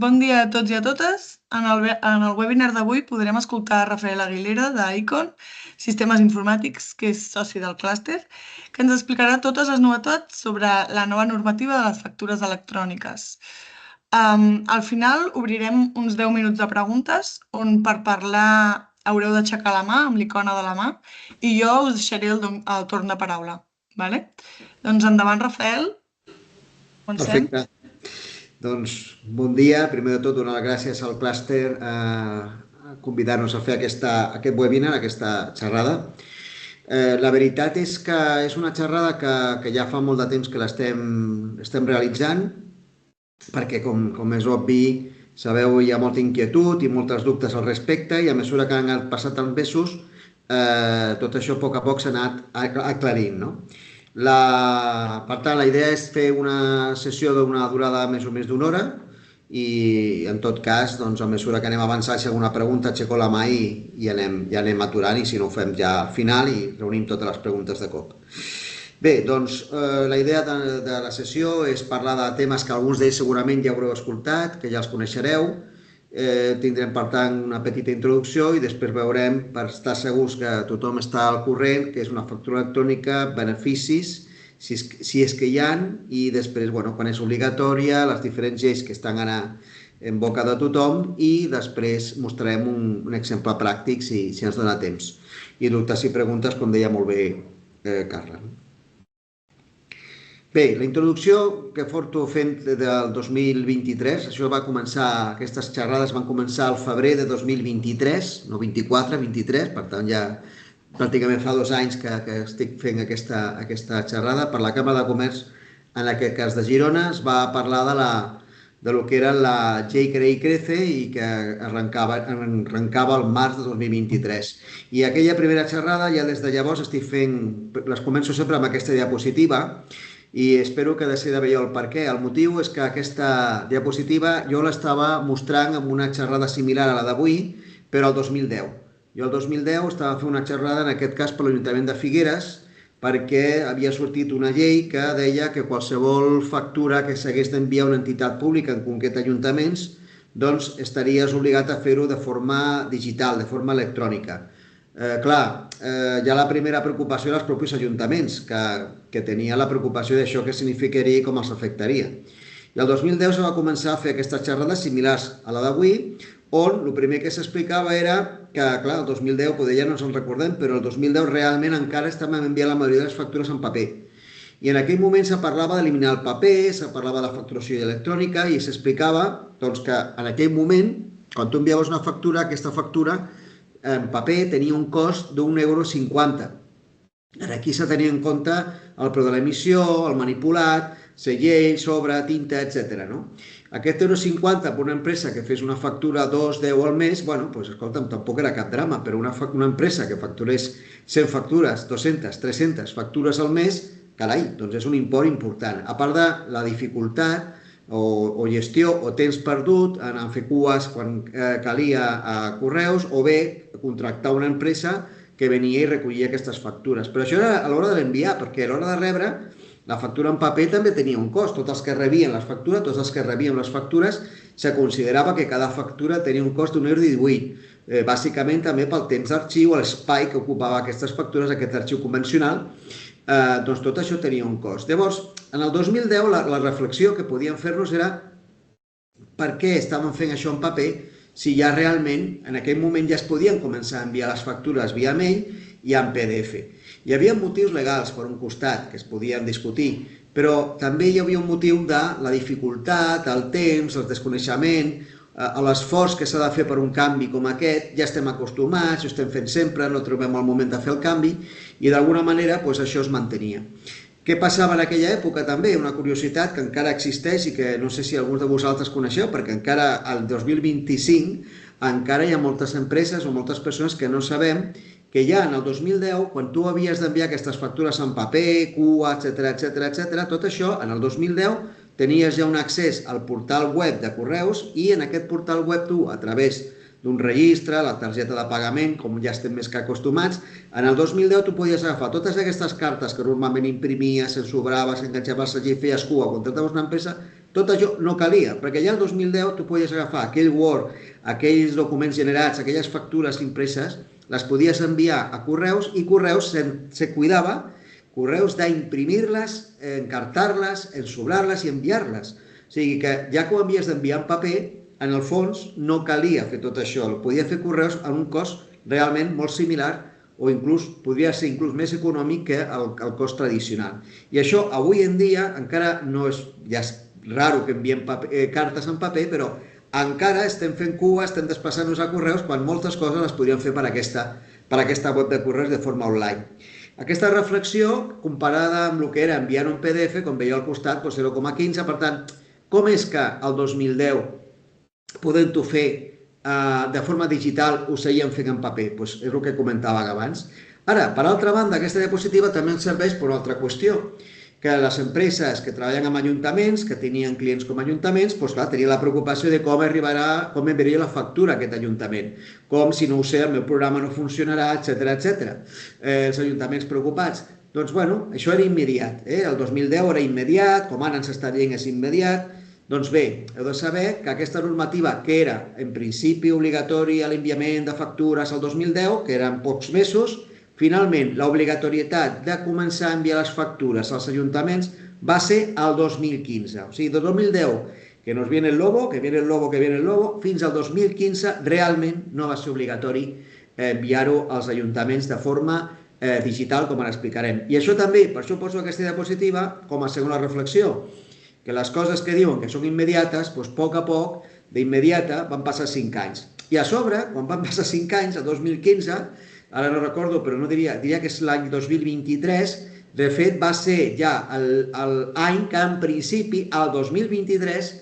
Bon dia a tots i a totes. En el webinar d'avui podrem escoltar Rafael Aguilera d'Icon, Sistemes Informàtics, que és soci del clúster, que ens explicarà totes les novetats sobre la nova normativa de les factures electròniques. Al final obrirem uns 10 minuts de preguntes on per parlar haureu d'aixecar la mà amb l'icona de la mà i jo us deixaré el torn de paraula. Vale? Doncs endavant, Rafael. Comencem. Perfecte. Doncs bon dia. Primer de tot, donar les gràcies al clúster a convidar-nos a fer aquest webinar, aquesta xerrada. La veritat és que és una xerrada que ja fa molt de temps que l'estem realitzant, perquè, com és obvi, sabeu, hi ha molta inquietud i moltes dubtes al respecte, i a mesura que han passat els mesos, tot això a poc s'ha anat aclarint, no? Per tant, la idea és fer una sessió d'una durada més o més d'una hora i, en tot cas, a mesura que anem avançant, si alguna pregunta, aixeco la mà i anem aturant, i si no ho fem ja al final i reunim totes les preguntes de cop. Bé, doncs la idea de la sessió és parlar de temes que alguns d'ells segurament ja haureu escoltat, que ja els coneixereu. Tindrem, per tant, una petita introducció i després veurem, per estar segurs que tothom està al corrent, que és una factura electrònica, beneficis, si és que hi ha, i després, quan és obligatòria, les diferents lleis que estan ara en boca de tothom, i després mostrarem un exemple pràctic si ens dona temps. I dubtes i preguntes, com deia molt bé Carla. Bé, la introducció que porto fent del 2023, això va començar, aquestes xerrades van començar al febrer de 2023, no 24, 23, per tant ja pràcticament fa 2 anys que estic fent aquesta xerrada per la Cambra de Comerç, en aquest cas de Girona. Es va parlar de lo que era la llei Crea i Crece i que arrencava el març de 2023. I aquella primera xerrada, ja des de llavors estic fent, les començo sempre amb aquesta diapositiva, i espero que veieu el per què. El motiu és que aquesta diapositiva jo l'estava mostrant amb una xerrada similar a la d'avui, però el 2010. Jo el 2010 estava fent una xerrada, en aquest cas per l'Ajuntament de Figueres, perquè havia sortit una llei que deia que qualsevol factura que s'hagués d'enviar a una entitat pública, en concret ajuntaments, doncs estaries obligat a fer-ho de forma digital, de forma electrònica. Clar, hi ha la primera preocupació dels propis ajuntaments, que tenia la preocupació d'això que significaria i com els afectaria. I el 2010 se va començar a fer aquestes xerrades similars a la d'avui, on el primer que s'explicava era que, clar, el 2010, potser ja no ens en recordem, però el 2010 realment encara estàvem enviant la majoria de les factures en paper. I en aquell moment se parlava d'eliminar el paper, se parlava de la facturació electrònica i s'explicava que en aquell moment, quan tu enviaves una factura, aquesta factura en paper tenia un cost d'1,50 €. Ara aquí s'ha de tenir en compte el preu de l'emissió, el manipulat, segell, sobre, tinta, etc. Aquest €1,50 per una empresa que fes una factura 2, 10 al mes, escolta'm, tampoc era cap drama, però una empresa que facturés 100 factures, 200, 300 factures al mes, carai, doncs és un import important. A part de la dificultat o gestió o temps perdut en fer cues quan calia a correus, o bé contractar una empresa que venia i recollia aquestes factures. Però això era a l'hora de l'enviar, perquè a l'hora de rebre la factura en paper també tenia un cost. Tots els que rebien les factures, se considerava que cada factura tenia un cost d'1,18 €. Bàsicament també pel temps d'arxiu, l'espai que ocupava aquestes factures, aquest arxiu convencional, doncs tot això tenia un cost. Llavors, en el 2010 la reflexió que podíem fer-nos era per què estàvem fent això en paper si ja realment en aquell moment ja es podien començar a enviar les factures via mail i en PDF. Hi havia motius legals per un costat que es podien discutir, però també hi havia un motiu de la dificultat, el temps, el desconeixement, l'esforç que s'ha de fer per un canvi com aquest. Ja estem acostumats, ho estem fent sempre, no trobem el moment de fer el canvi i d'alguna manera això es mantenia. Què passava en aquella època també? Una curiositat que encara existeix i que no sé si alguns de vosaltres coneixeu, perquè encara al 2025 encara hi ha moltes empreses o moltes persones que no sabem que ja en el 2010, quan tu havies d'enviar aquestes factures en paper, cua, etc., tot això, en el 2010 tenies ja un accés al portal web de correus i en aquest portal web tu, a través d'un registre, la targeta de pagament, com ja estem més que acostumats, en el 2010 tu podies agafar totes aquestes cartes que normalment imprimies, ensobraves, enganxaves allí, feies cua, contractaves una empresa, tot això no calia, perquè ja el 2010 tu podies agafar aquell Word, aquells documents generats, aquelles factures impreses, les podies enviar a Correus i Correus se cuidava, Correus d'imprimir-les, encartar-les, ensobrar-les i enviar-les. O sigui que ja que ho havies d'enviar en paper, en el fons no calia fer tot això, el podia fer Correus a un cost realment molt similar o inclús podria ser inclús més econòmic que el cost tradicional. I això avui en dia encara no és, ja és raro que enviem cartes en paper, però encara estem fent cua, estem desplaçant-nos a Correus quan moltes coses les podríem fer per aquesta web de Correus de forma online. Aquesta reflexió, comparada amb el que era enviar un PDF, com veieu al costat, 0,15, per tant, com és que el 2010 podent-ho fer de forma digital ho seguien fent en paper? És el que comentava abans. Ara, per altra banda, aquesta diapositiva també ens serveix per una altra qüestió, que les empreses que treballen amb ajuntaments, que tenien clients com a ajuntaments, clar, tenien la preocupació de com enviaria la factura a aquest ajuntament, com, si no ho sé, el meu programa no funcionarà, etc. Els ajuntaments preocupats. Doncs, bueno, això era immediat. El 2010 era immediat, com ara ens està dient és immediat. Doncs bé, heu de saber que aquesta normativa, que era en principi obligatori a l'enviament de factures al 2010, que eren pocs mesos, finalment l'obligatorietat de començar a enviar les factures als ajuntaments va ser al 2015. O sigui, del 2010, que nos viene el lobo, que viene el lobo, que viene el lobo, fins al 2015 realment no va ser obligatori enviar-ho als ajuntaments de forma digital, com ara explicarem. I això també, per això poso aquesta diapositiva com a segona reflexió, que les coses que diuen que són immediates, doncs a poc, d'immediata, van passar 5 anys. I a sobre, quan van passar 5 anys, el 2015, ara no recordo, però no diria que és l'any 2023, de fet va ser ja l'any que en principi, el 2023,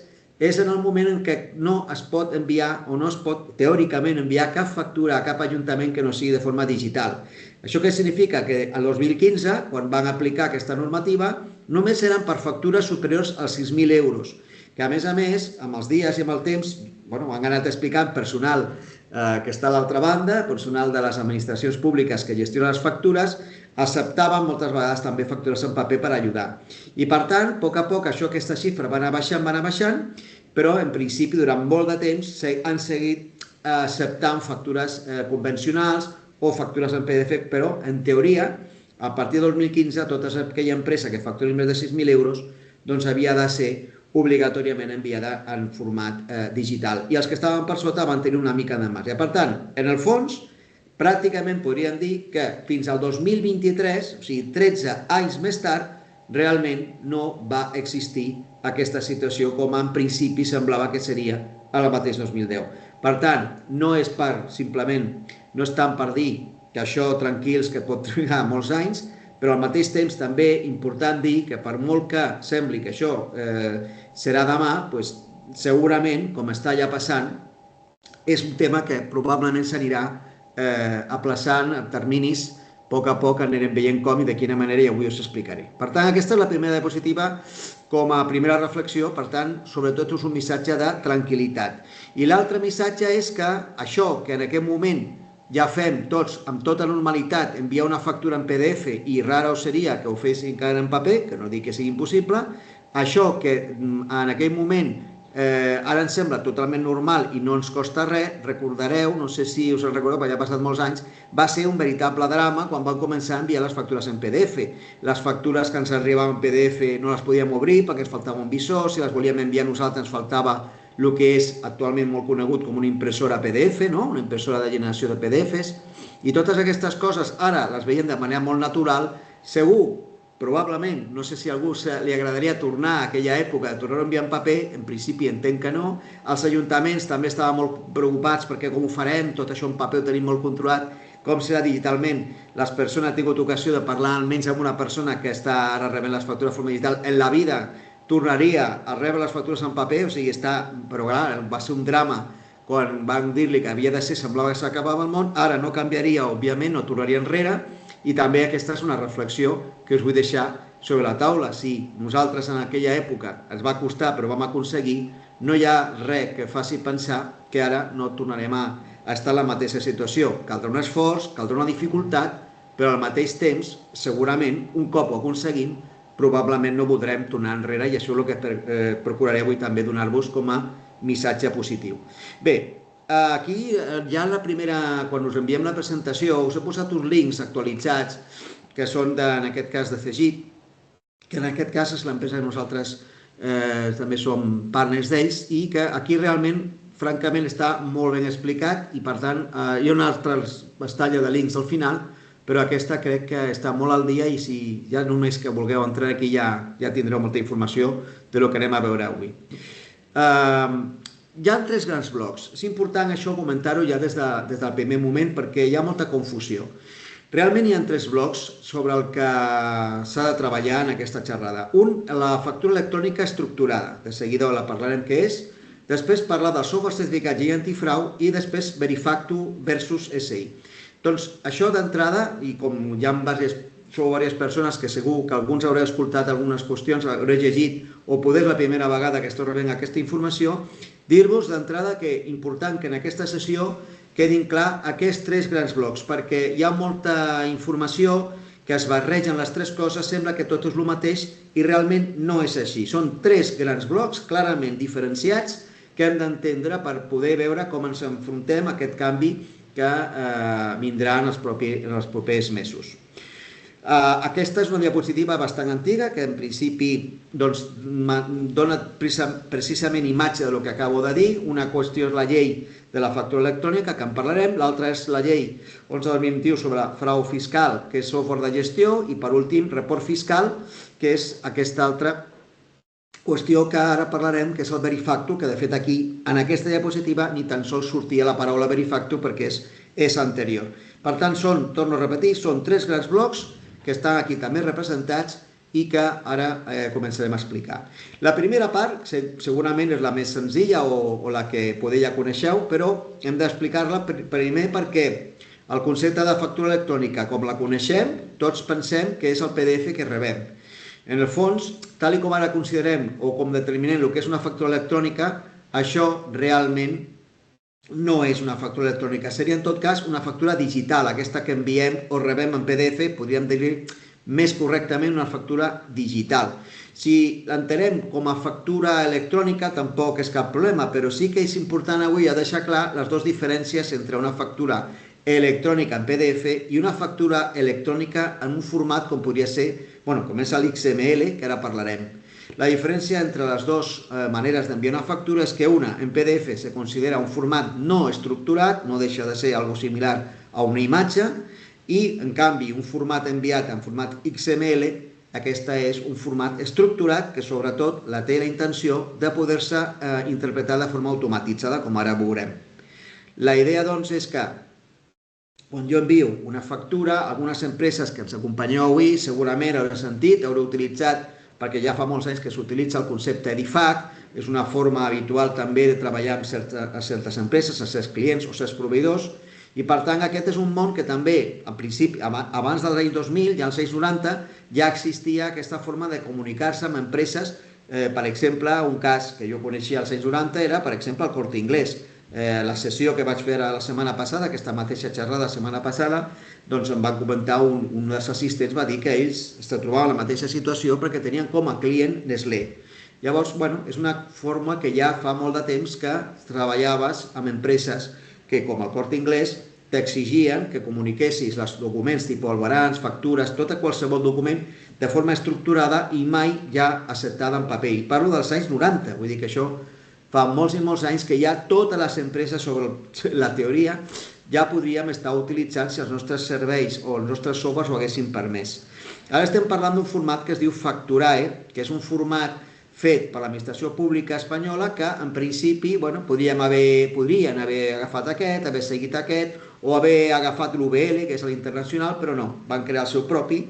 és en el moment en què no es pot enviar o no es pot teòricament enviar cap factura a cap ajuntament que no sigui de forma digital. Això què significa? Que el 2015, quan van aplicar aquesta normativa, només eren per factures superiors als 6.000 euros, que a més, amb els dies i amb el temps, han anat explicant personal que està a l'altra banda, personal de les administracions públiques que gestionen les factures, acceptaven moltes vegades també factures en paper per ajudar. I per tant, a poc, aquesta xifra va anar baixant, però en principi durant molt de temps han seguit acceptant factures convencionals o factures en PDF, però en teoria, a partir del 2015, tota aquella empresa que facturi més de 6.000 euros doncs havia de ser obligatòriament enviada en format digital. I els que estaven per sota van tenir una mica de marge. Per tant, en el fons, pràcticament podríem dir que fins al 2023, o sigui, 13 anys més tard, realment no va existir aquesta situació com en principi semblava que seria el mateix 2010. Per tant, no és tant per dir que això tranquils que pot trigar molts anys, però al mateix temps també important dir que per molt que sembli que això serà demà, segurament, com està ja passant, és un tema que probablement s'anirà aplaçant en terminis, a poc anirem veient com i de quina manera i avui us explicaré. Per tant, aquesta és la primera diapositiva com a primera reflexió, per tant, sobretot és un missatge de tranquil·litat. I l'altre missatge és que això que en aquest moment ja fem tots amb tota normalitat, enviar una factura en PDF i rara seria que ho fessin encara en paper, que no dic que sigui impossible, això que en aquell moment ara ens sembla totalment normal i no ens costa res, recordareu, no sé si us en recordeu, perquè ja ha passat molts anys, va ser un veritable drama quan van començar a enviar les factures en PDF. Les factures que ens arribaven en PDF no les podíem obrir perquè ens faltava un visor, si les volíem enviar nosaltres ens faltava el que és actualment molt conegut com una impressora PDF, una impressora de generació de PDFs, i totes aquestes coses ara les veiem de manera molt natural. Segur, probablement, no sé si a algú li agradaria tornar a aquella època, tornar a enviar en paper, en principi entenc que no. Els ajuntaments també estaven molt preocupats perquè com ho farem, tot això en paper ho tenim molt controlat, com serà digitalment. Les persones han tingut ocasió de parlar almenys amb una persona que està ara rebent les factures de forma digital, en la vida tornaria a rebre les factures en paper, o sigui, però clar, va ser un drama quan van dir-li que havia de ser, semblava que s'acabava el món, ara no canviaria, òbviament, no tornaria enrere, i també aquesta és una reflexió que us vull deixar sobre la taula. Si nosaltres en aquella època ens va costar però vam aconseguir, no hi ha res que faci pensar que ara no tornarem a estar en la mateixa situació. Caldrà un esforç, caldrà una dificultat, però al mateix temps, segurament, un cop ho aconseguim, probablement no voldrem tornar enrere i això és el que procuraré avui també donar-vos com a missatge positiu. Bé, aquí ja la primera, quan us enviem la presentació, us he posat uns links actualitzats que són, en aquest cas, de Cegit, que en aquest cas és l'empresa que nosaltres també som partners d'ells i que aquí realment, francament, està molt ben explicat i, per tant, hi ha una altra pestanya de links al final, però aquesta crec que està molt al dia i si ja només que vulgueu entrar aquí ja tindreu molta informació del que anem a veure avui. Hi ha 3 grans blocs. És important això comentar-ho ja des del primer moment perquè hi ha molta confusió. Realment hi ha 3 blocs sobre el que s'ha de treballar en aquesta xerrada. Un, la factura electrònica estructurada. De seguida la parlarem què és. Després parlar del software certificat i antifrau i després Verifactu versus SI. Doncs això d'entrada, i com hi ha diverses persones que segur que alguns haureu escoltat algunes qüestions, haureu llegit o poder la primera vegada que esteu rebent aquesta informació, dir-vos d'entrada que és important que en aquesta sessió quedin clar aquests 3 grans blocs, perquè hi ha molta informació que es barregen les 3 coses, sembla que tot és el mateix i realment no és així. Són 3 grans blocs clarament diferenciats que hem d'entendre per poder veure com ens enfrontem a aquest canvi que vindrà en els propers mesos. Aquesta és una diapositiva bastant antiga que en principi dona precisament imatge del que acabo de dir. Una qüestió és la llei de la factura electrònica, que en parlarem, l'altra és la llei 11/2021 sobre frau fiscal, que és software de gestió, i per últim report fiscal, que és aquesta altra qüestió que ara parlarem, que és el Verifactu, que de fet aquí, en aquesta diapositiva, ni tan sols sortia la paraula Verifactu perquè és anterior. Per tant, torno a repetir, són 3 grans blocs que estan aquí també representats i que ara començarem a explicar. La primera part segurament és la més senzilla o la que potser ja coneixeu, però hem d'explicar-la primer perquè el concepte de factura electrònica, com la coneixem, tots pensem que és el PDF que rebem. En el fons, tal com ara considerem o com determinem el que és una factura electrònica, això realment no és una factura electrònica. Seria en tot cas una factura digital, aquesta que enviem o rebem en PDF, podríem dir més correctament una factura digital. Si l'entenem com a factura electrònica tampoc és cap problema, però sí que és important avui a deixar clar les dues diferències entre una factura electrònica en PDF i una factura electrònica en un format com podria ser, com és l'XML, que ara parlarem. La diferència entre les dues maneres d'enviar una factura és que una, en PDF, se considera un format no estructurat, no deixa de ser algo similar a una imatge, i, en canvi, un format enviat en format XML, aquesta és un format estructurat que, sobretot, té la intenció de poder-se interpretar de forma automatitzada, com ara veurem. La idea, doncs, és que quan jo envio una factura, algunes empreses que ens acompanyeu avui segurament haureu sentit, haureu utilitzat, perquè ja fa molts anys que s'utilitza el concepte d'IFAC, és una forma habitual també de treballar amb certes empreses, a certs clients o certs proveïdors, i per tant aquest és un món que també, en principi, abans del l'any 2000, ja als anys 90, ja existia aquesta forma de comunicar-se amb empreses. Per exemple, un cas que jo coneixia als anys 90 era, per exemple, el Corte Inglés. La sessió que vaig fer la setmana passada, aquesta mateixa xerrada la setmana passada, doncs em van comentar, un dels assistents va dir que ells es trobaven en la mateixa situació perquè tenien com a client Nestlé. Llavors, és una forma que ja fa molt de temps que treballaves amb empreses que, com el Corte Inglés, t'exigien que comuniquessis els documents tipus albarans, factures, qualsevol document de forma estructurada i mai ja acceptada en paper. I parlo dels anys 90, vull dir que això fa molts i molts anys que ja totes les empreses sobre la teoria ja podríem estar utilitzant si els nostres serveis o els nostres softwares ho haguessin permès. Ara estem parlant d'un format que es diu Facturae, que és un format fet per l'administració pública espanyola que, en principi, podrien haver agafat aquest, haver seguit aquest, o haver agafat l'UBL, que és l'internacional, però no, van crear el seu propi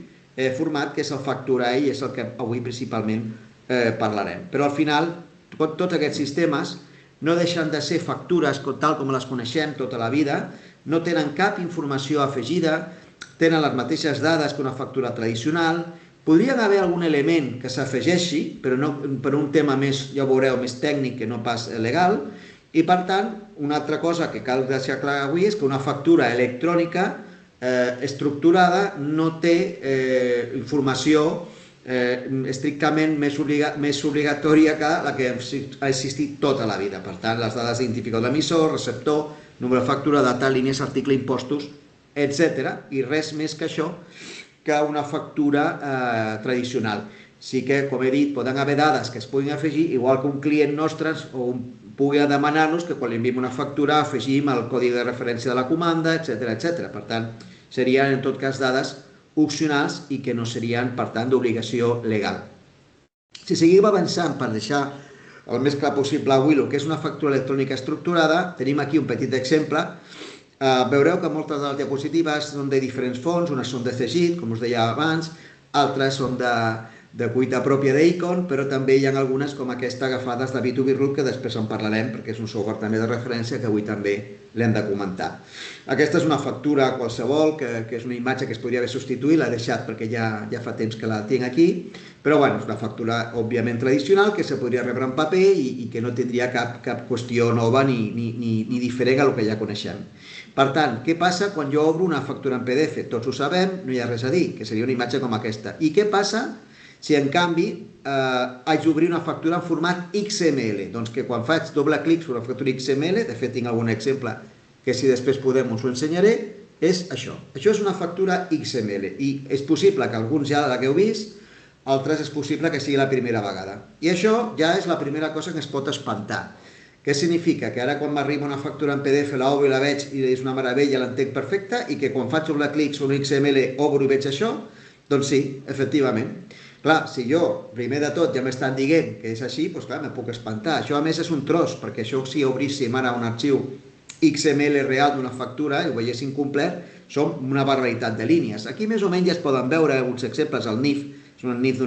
format, que és el Facturae, i és el que avui principalment parlarem. Però al final, tots aquests sistemes no deixen de ser factures tal com les coneixem tota la vida, no tenen cap informació afegida, tenen les mateixes dades que una factura tradicional, podrien haver algun element que s'afegeixi, però no per un tema més, ja ho veureu, més tècnic que no pas legal, i per tant, una altra cosa que cal deixar clar avui és que una factura electrònica estructurada no té informació estrictament més obligatòria que la que ha existit tota la vida. Per tant, les dades d'identificador d'emissor, receptor, número de factura, data, línies, article, impostos, etc. I res més que això que una factura tradicional. Sí que, com he dit, poden haver dades que es puguin afegir, igual que un client nostre pugui demanar-nos que quan li enviem una factura afegim el codi de referència de la comanda, etc. Per tant, serien en tot cas dades opcionals i que no serien, per tant, d'obligació legal. Si seguim avançant per deixar el més clar possible avui el que és una factura electrònica estructurada, tenim aquí un petit exemple. Veureu que moltes de les diapositives són de diferents fonts, unes són de Cegid, com us deia abans, altres són de cuita pròpia d'Icon, però també hi ha algunes com aquesta agafades de B2B Root, que després en parlarem, perquè és un software també de referència que avui també l'hem de comentar. Aquesta és una factura qualsevol, que és una imatge que es podria haver substituït, l'he deixat perquè ja fa temps que la tinc aquí, però bueno, és una factura òbviament tradicional que se podria rebre en paper i que no tindria cap qüestió nova ni diferent a el que ja coneixem. Per tant, què passa quan jo obro una factura en PDF? Tots ho sabem, no hi ha res a dir, que seria una imatge com aquesta. I què passa si, en canvi, haig d'obrir una factura en format XML? Doncs que quan faig doble clic sobre la factura XML, de fet tinc algun exemple que si després podem us ho ensenyaré, és això. Això és una factura XML i és possible que alguns ja l'hagueu vist, altres és possible que sigui la primera vegada. I això ja és la primera cosa que es pot espantar. Què significa? Que ara quan m'arriba una factura en PDF l'obro i la veig i és una meravella, l'entenc perfecta, i que quan faig doble clic sobre XML obro i veig això? Doncs sí, efectivament. Clar, si jo, primer de tot, ja m'estan dient que és així, doncs clar, me puc espantar. Això a més és un tros, perquè això si obríssim ara un arxiu XML real d'una factura i ho veiéssim complet, són una barbaritat de línies. Aquí més o menys ja es poden veure alguns exemples, el NIF, és un NIF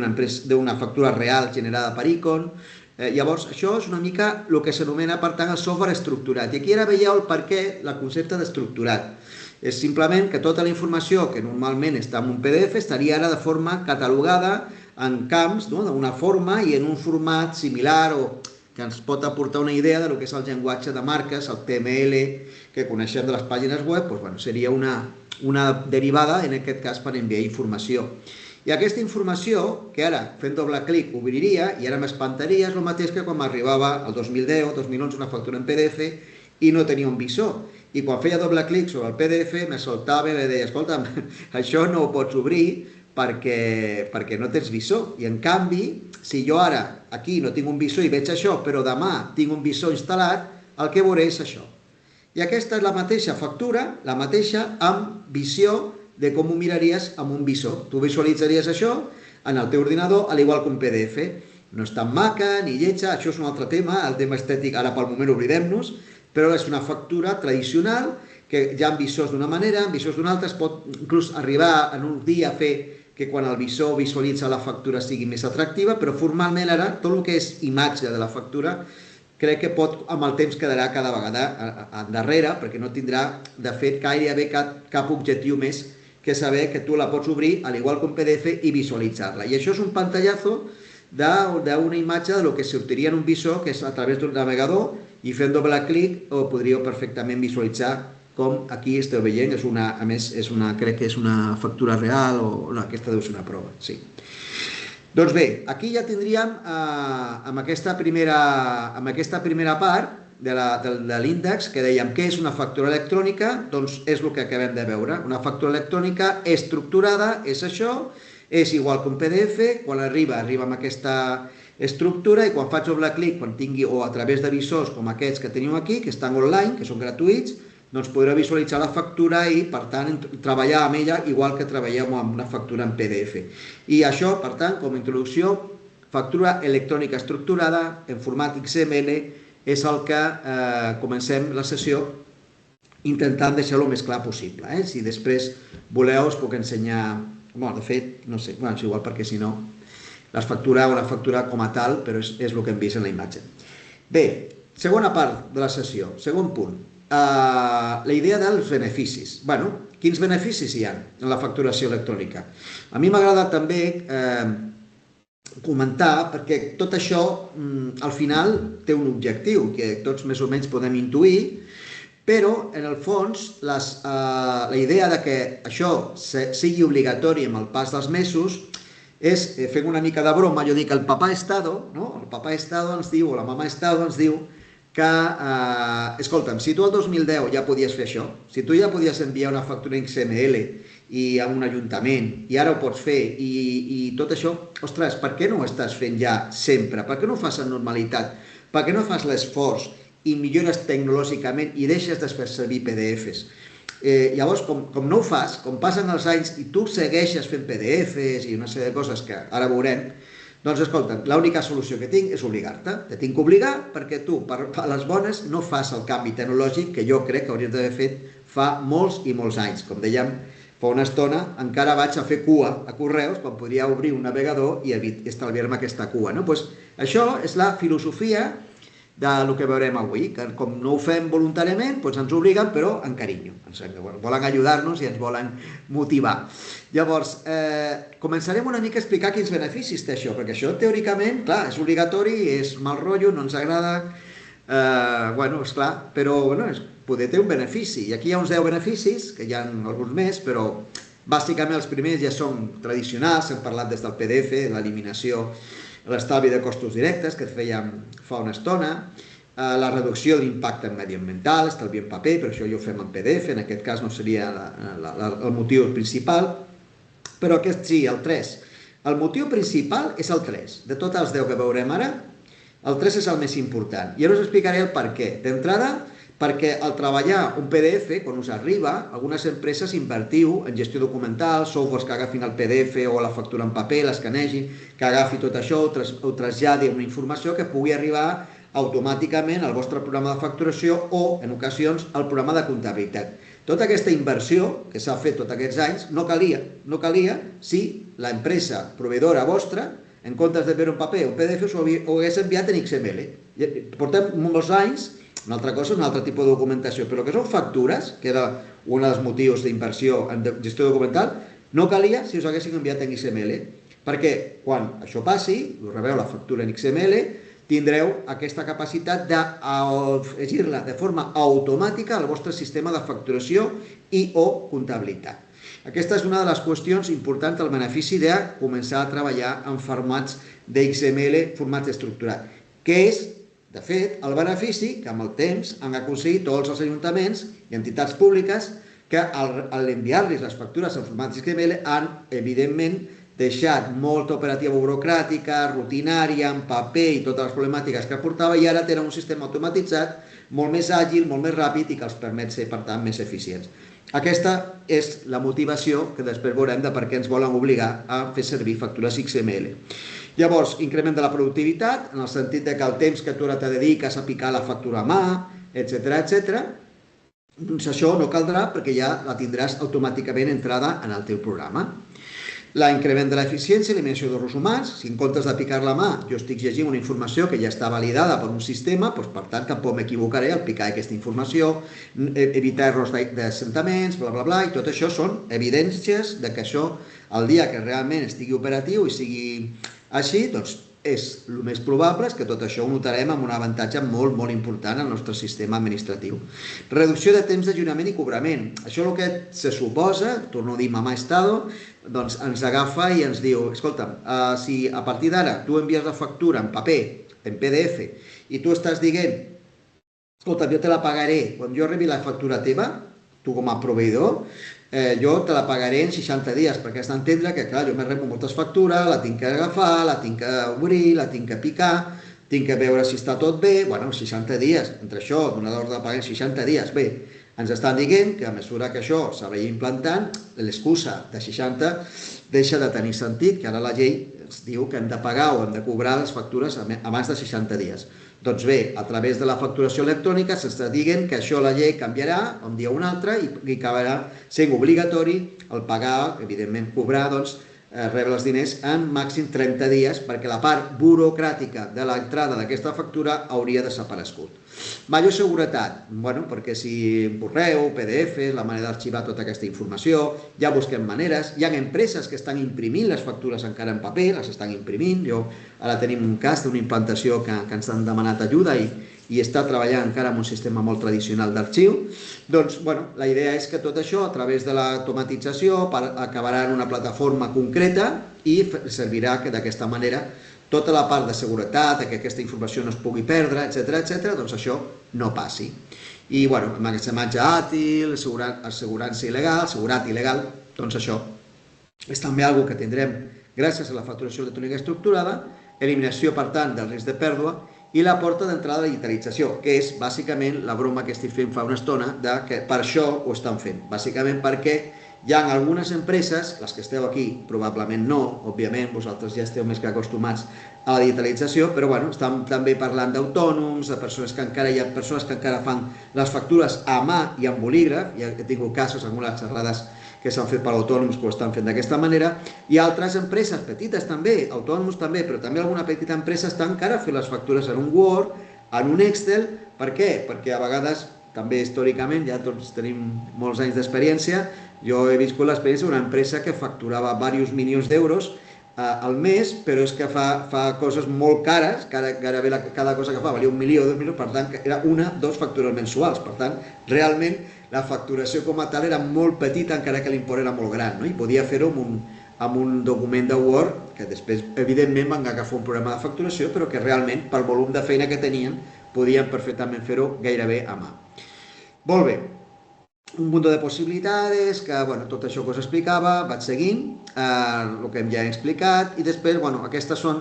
d'una factura real generada per Icon. Llavors, això és una mica el que s'anomena, per tant, el software estructurat. I aquí ara veieu el perquè, el concepte d'estructurat. És simplement que tota la informació que normalment està en un PDF estaria ara de forma catalogada en camps, d'una forma i en un format similar o que ens pot aportar una idea del que és el llenguatge de marques, el TML, que coneixem de les pàgines web, doncs seria una derivada, en aquest cas, per enviar informació. I aquesta informació, que ara, fent doble clic, obriria i ara m'espantaria, és el mateix que quan m'arribava el 2010 o 2011 una factura en PDF i no tenia un visor. I quan feia doble clic sobre el PDF, me saltava i me deia, escolta'm, això no ho pots obrir perquè no tens visor. I en canvi, si jo ara aquí no tinc un visor i veig això, però demà tinc un visor instal·lat, el que veuré és això. I aquesta és la mateixa factura, la mateixa amb visió de com ho miraries amb un visor. Tu visualitzaries això en el teu ordinador, al igual que un PDF. No és tan maca ni lletja, això és un altre tema, el tema estètic ara pel moment oblidem-nos, però és una factura tradicional que ja amb visors d'una manera, amb visors d'una altra, es pot inclús arribar en un dia a fer que quan el visor visualitza la factura sigui més atractiva, però formalment ara tot el que és imatge de la factura crec que amb el temps quedarà cada vegada endarrere, perquè no tindrà, de fet, gairebé cap objectiu més que saber que tu la pots obrir, al igual que un PDF, i visualitzar-la. I això és un pantallazo d'una imatge del que sortiria en un visor, que és a través d'un navegador, i fent doble clic ho podríeu perfectament visualitzar, com aquí esteu veient, a més, crec que és una factura real, o no, aquesta deu ser una prova, sí. Doncs bé, aquí ja tindríem, amb aquesta primera part de l'índex, que dèiem què és una factura electrònica, doncs és el que acabem de veure. Una factura electrònica estructurada és això, és igual que un PDF, quan arriba amb aquesta estructura i quan faig doble clic, quan tingui, o a través de visors com aquests que teniu aquí, que estan online, que són gratuïts, doncs podreu visualitzar la factura i, per tant, treballar amb ella igual que treballem amb una factura en PDF. I això, per tant, com a introducció, factura electrònica estructurada en format XML és el que comencem la sessió intentant deixar-ho més clar possible. Si després voleu us puc ensenyar, de fet, no sé, és igual perquè si no, la factura com a tal, però és el que hem vist en la imatge. Bé, segona part de la sessió, segon punt. La idea dels beneficis. Quins beneficis hi ha en la facturació electrònica? A mi m'agrada també comentar, perquè tot això al final té un objectiu que tots més o menys podem intuir, però en el fons la idea de que això sigui obligatori amb el pas dels mesos és, fent una mica de broma, jo dic el papà Estado, no? El papà Estado ens diu, o la mamà Estado ens diu que, escolta'm, si tu el 2010 ja podies fer això, si tu ja podies enviar una factura XML i a un ajuntament, i ara ho pots fer, i tot això, ostres, per què no ho estàs fent ja sempre? Per què no ho fas en normalitat? Per què no fas l'esforç i millores tecnològicament i deixes de fer servir PDFs? Llavors, com no ho fas, com passen els anys i tu segueixes fent PDFs i una sèrie de coses que ara veurem, doncs, escolta, l'única solució que tinc és obligar-te. Te tinc que obligar perquè tu, per les bones, no fas el canvi tecnològic que jo crec que hauries d'haver fet fa molts i molts anys. Com dèiem fa una estona, encara vaig a fer cua a Correus quan podria obrir un navegador i estalviar-me aquesta cua. Això és la filosofia del que veurem avui, que com no ho fem voluntàriament, ens obliguen, però en carinyo. Volen ajudar-nos i ens volen motivar. Llavors, començarem una mica a explicar quins beneficis té això, perquè això, teòricament, clar, és obligatori, és mal rotllo, no ens agrada, esclar, però poder té un benefici. I aquí hi ha uns 10 beneficis, que hi ha alguns més, però bàsicament els primers ja són tradicionals, hem parlat des del PDF, l'eliminació, l'estalvi de costos directes, que fèiem fa una estona, la reducció d'impacte mediambiental, estalvi en paper, però això ja ho fem en PDF, en aquest cas no seria el motiu principal, però aquest sí, el 3. El motiu principal és el 3. De tots els 10 que veurem ara, el 3 és el més important. I ara us explicaré el per què. D'entrada, perquè al treballar un PDF, quan us arriba, algunes empreses invertiu en gestió documental, softwares que agafin el PDF o la factura en paper, l'escanegin, que agafi tot això, ho traslladi a una informació que pugui arribar automàticament al vostre programa de facturació o, en ocasions, al programa de comptabilitat. Tota aquesta inversió que s'ha fet tots aquests anys no calia si l'empresa proveïdora vostra, en comptes de fer un paper o un PDF, ho hagués enviat en XML. Portem molts anys. Una altra cosa, un altre tipus de documentació, però que són factures, que era un dels motius d'inversió en gestió documental, no calia si us haguessin enviat en XML, perquè quan això passi, us rebeu la factura en XML, tindreu aquesta capacitat d'afegir-la de forma automàtica al vostre sistema de facturació i o comptabilitat. Aquesta és una de les qüestions importants del benefici de començar a treballar en formats d'XML, formats estructurats, que és, de fet, el benefici que amb el temps han aconseguit tots els ajuntaments i entitats públiques que al enviar-los les factures en format XML han, evidentment, deixat molta operativa burocràtica, rutinària, en paper i totes les problemàtiques que portava i ara tenen un sistema automatitzat molt més àgil, molt més ràpid i que els permet ser, per tant, més eficients. Aquesta és la motivació que després veurem de per què ens volen obligar a fer servir factures XML. Llavors, increment de la productivitat, en el sentit que el temps que tu ara te dediques a picar la factura a mà, etc. Doncs això no caldrà perquè ja la tindràs automàticament entrada en el teu programa. L'increment de l'eficiència, eliminació d'errors humans. Si en comptes de picar la mà jo estic llegint una informació que ja està validada per un sistema, doncs per tant tampoc m'equivocaré al picar aquesta informació, evitar errors d'assentaments, bla, i tot això són evidències que això, el dia que realment estigui operatiu i sigui així, doncs és el més probable que tot això ho notarem amb un avantatge molt, molt important al nostre sistema administratiu. Reducció de temps d'ajornament i cobrament. Això el que se suposa, torno a dir mamà Estado, doncs ens agafa i ens diu, escolta'm, si a partir d'ara tu envies la factura en paper, en PDF, i tu estàs dient, escolta'm, jo te la pagaré quan jo rebi la factura teva, tu com a proveïdor, jo te la pagaré en 60 dies, perquè has d'entendre que, clar, jo me rebo moltes factures, la tinc que agafar, la tinc que obrir, la tinc que picar, tinc que veure si està tot bé, bueno, 60 dies, entre això, donadors de pagar en 60 dies, bé, ens estan dient que a mesura que això s'arriba implantant, l'excusa de 60 deixa de tenir sentit, que ara la llei ens diu que hem de pagar o hem de cobrar les factures abans de 60 dies. Doncs bé, a través de la facturació electrònica s'està dient que això la llei canviarà un dia o un altre i acabarà sent obligatori el pagar, evidentment cobrar, doncs, rebre els diners en màxim 30 dies perquè la part burocràtica de l'entrada d'aquesta factura hauria desaparegut. Major seguretat, perquè si un correu, PDF, la manera d'arxivar tota aquesta informació, ja busquem maneres, hi ha empreses que estan imprimint les factures encara en paper, les estan imprimint, ara tenim un cas d'una implantació que ens han demanat ajuda i està treballant encara en un sistema molt tradicional d'arxiu, doncs, la idea és que tot això, a través de l'automatització, acabarà en una plataforma concreta i servirà que d'aquesta manera tota la part de seguretat, que aquesta informació no es pugui perdre, etc., doncs això no passi. I, bueno, emmagatzematge àtil, assegurança il·legal, seguretat il·legal, doncs això és també una que tindrem gràcies a la facturació electrònica estructurada, eliminació, per tant, del risc de pèrdua i la porta d'entrada de digitalització, que és bàsicament la broma que estic fent fa una estona de que per això ho estan fent. Bàsicament perquè hi ha algunes empreses, les que esteu aquí probablement no, òbviament, vosaltres ja esteu més que acostumats a la digitalització, però bueno, estan també parlant d'autònoms, de persones que encara hi ha persones que encara fan les factures a mà i amb bolígraf, ja he tingut casos, algunes xerrades que s'han fet per autònoms que ho estan fent d'aquesta manera, i altres empreses petites també, autònoms també, però també alguna petita empresa està encara fent les factures en un Word, en un Excel. Per què? Perquè a vegades, també històricament, ja tots tenim molts anys d'experiència, jo he viscut l'experiència d'una empresa que facturava diversos milions d'euros al mes, però és que fa coses molt cares, gairebé cada cosa que fa valia 1 milió, 2 milions, per tant, era 1-2 factures mensuals. Per tant, realment, la facturació com a tal era molt petita, encara que l'import era molt gran, no? I podia fer-ho amb un document de Word, que després, evidentment, van agafar un programa de facturació, però que realment, pel volum de feina que tenien, podien perfectament fer-ho gairebé a mà. Molt bé. Un munt de possibilitats, que, bueno, tot això que us explicava, vaig seguint, el que ja he explicat, i després, bueno, aquestes són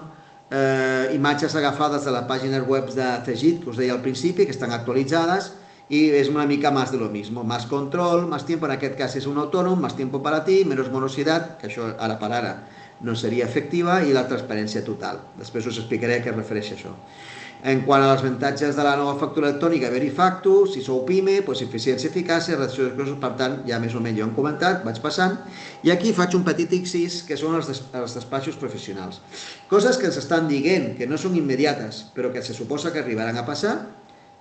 imatges agafades de les pàgines web de Cegid, que us deia al principi, que estan actualitzades, y es una mica más de lo mismo, más control, más tiempo, en aquest cas és un autònom, más tiempo para ti, menos morosidad, que això ara per ara no seria efectiva, i la transparència total. Després us explicaré a què es refereix això. En quant als avantatges de la nova factura electrònica, Verifactu, si sou PIME, doncs eficiència, eficàcia, reducció de costos, per tant, ja més o menys ja ho hem comentat, vaig passant, i aquí faig un petit incís, que són els despatxos professionals. Coses que ens estan dient que no són immediates, però que se suposa que arribaran a passar,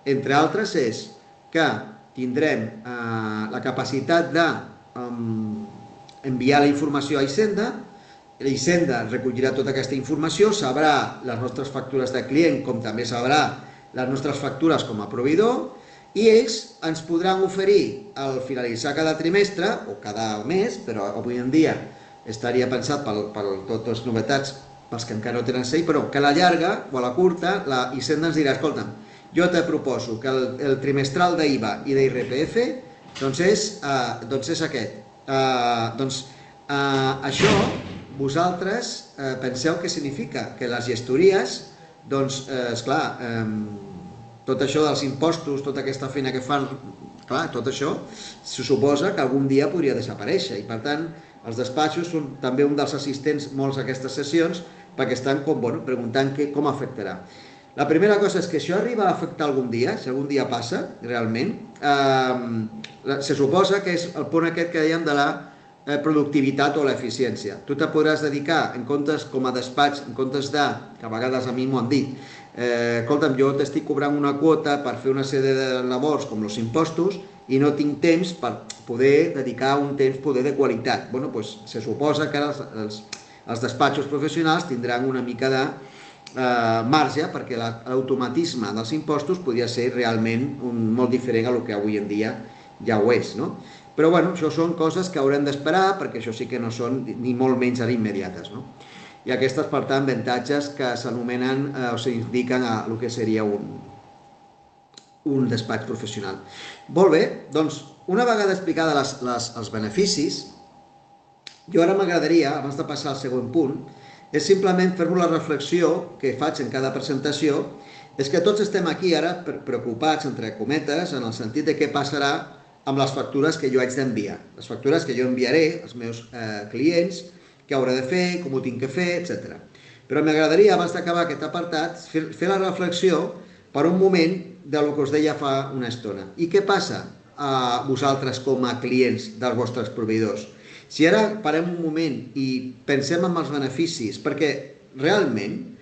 entre altres és que tindrem la capacitat d'enviar la informació a Hisenda, Hisenda recollirà tota aquesta informació, sabrà les nostres factures de client, com també sabrà les nostres factures com a proveïdor, i ells ens podran oferir al finalitzar cada trimestre, o cada mes, però avui en dia estaria pensat per totes les novetats, pels que encara no tenen CEI, però que a la llarga o a la curta la Hisenda ens dirà, escolta'm, jo te proposo que el trimestral d'IVA i d'IRPF doncs és aquest. Això vosaltres penseu què significa? Que les gestories, doncs, esclar, tot això dels impostos, tota aquesta feina que fan, clar, tot això se suposa que algun dia podria desaparèixer i, per tant, els despatxos són també un dels assistents molts a aquestes sessions perquè estan preguntant com afectarà. La primera cosa és que això arriba a afectar algun dia, si algun dia passa, realment, se suposa que és el punt aquest que dèiem de la productivitat o l'eficiència. Tu te podràs dedicar, en comptes com a despatx, en comptes de, que a vegades a mi m'ho han dit, escolta'm, jo t'estic cobrant una quota per fer una sèrie de labors com els impostos i no tinc temps per poder dedicar un temps de qualitat. Bé, doncs se suposa que els despatxos professionals tindran una mica de marge perquè l'automatisme dels impostos podria ser realment molt diferent a el que avui en dia ja ho és, no? Però bueno, això són coses que haurem d'esperar perquè això sí que no són ni molt menys ara immediates, no? I aquestes, per tant, avantatges que s'anomenen o s'indiquen a el que seria un despatx professional. Molt bé, doncs, una vegada explicada els beneficis, jo ara m'agradaria, abans de passar al següent punt, és simplement fer-vos la reflexió que faig en cada presentació, és que tots estem aquí ara preocupats, entre cometes, en el sentit de què passarà amb les factures que jo haig d'enviar. Les factures que jo enviaré als meus clients, què hauré de fer, com ho tinc que fer, etc. Però m'agradaria, abans d'acabar aquest apartat, fer la reflexió per un moment del que us deia fa una estona. I què passa a vosaltres com a clients dels vostres proveïdors? Si ara parem un moment i pensem en els beneficis, perquè realment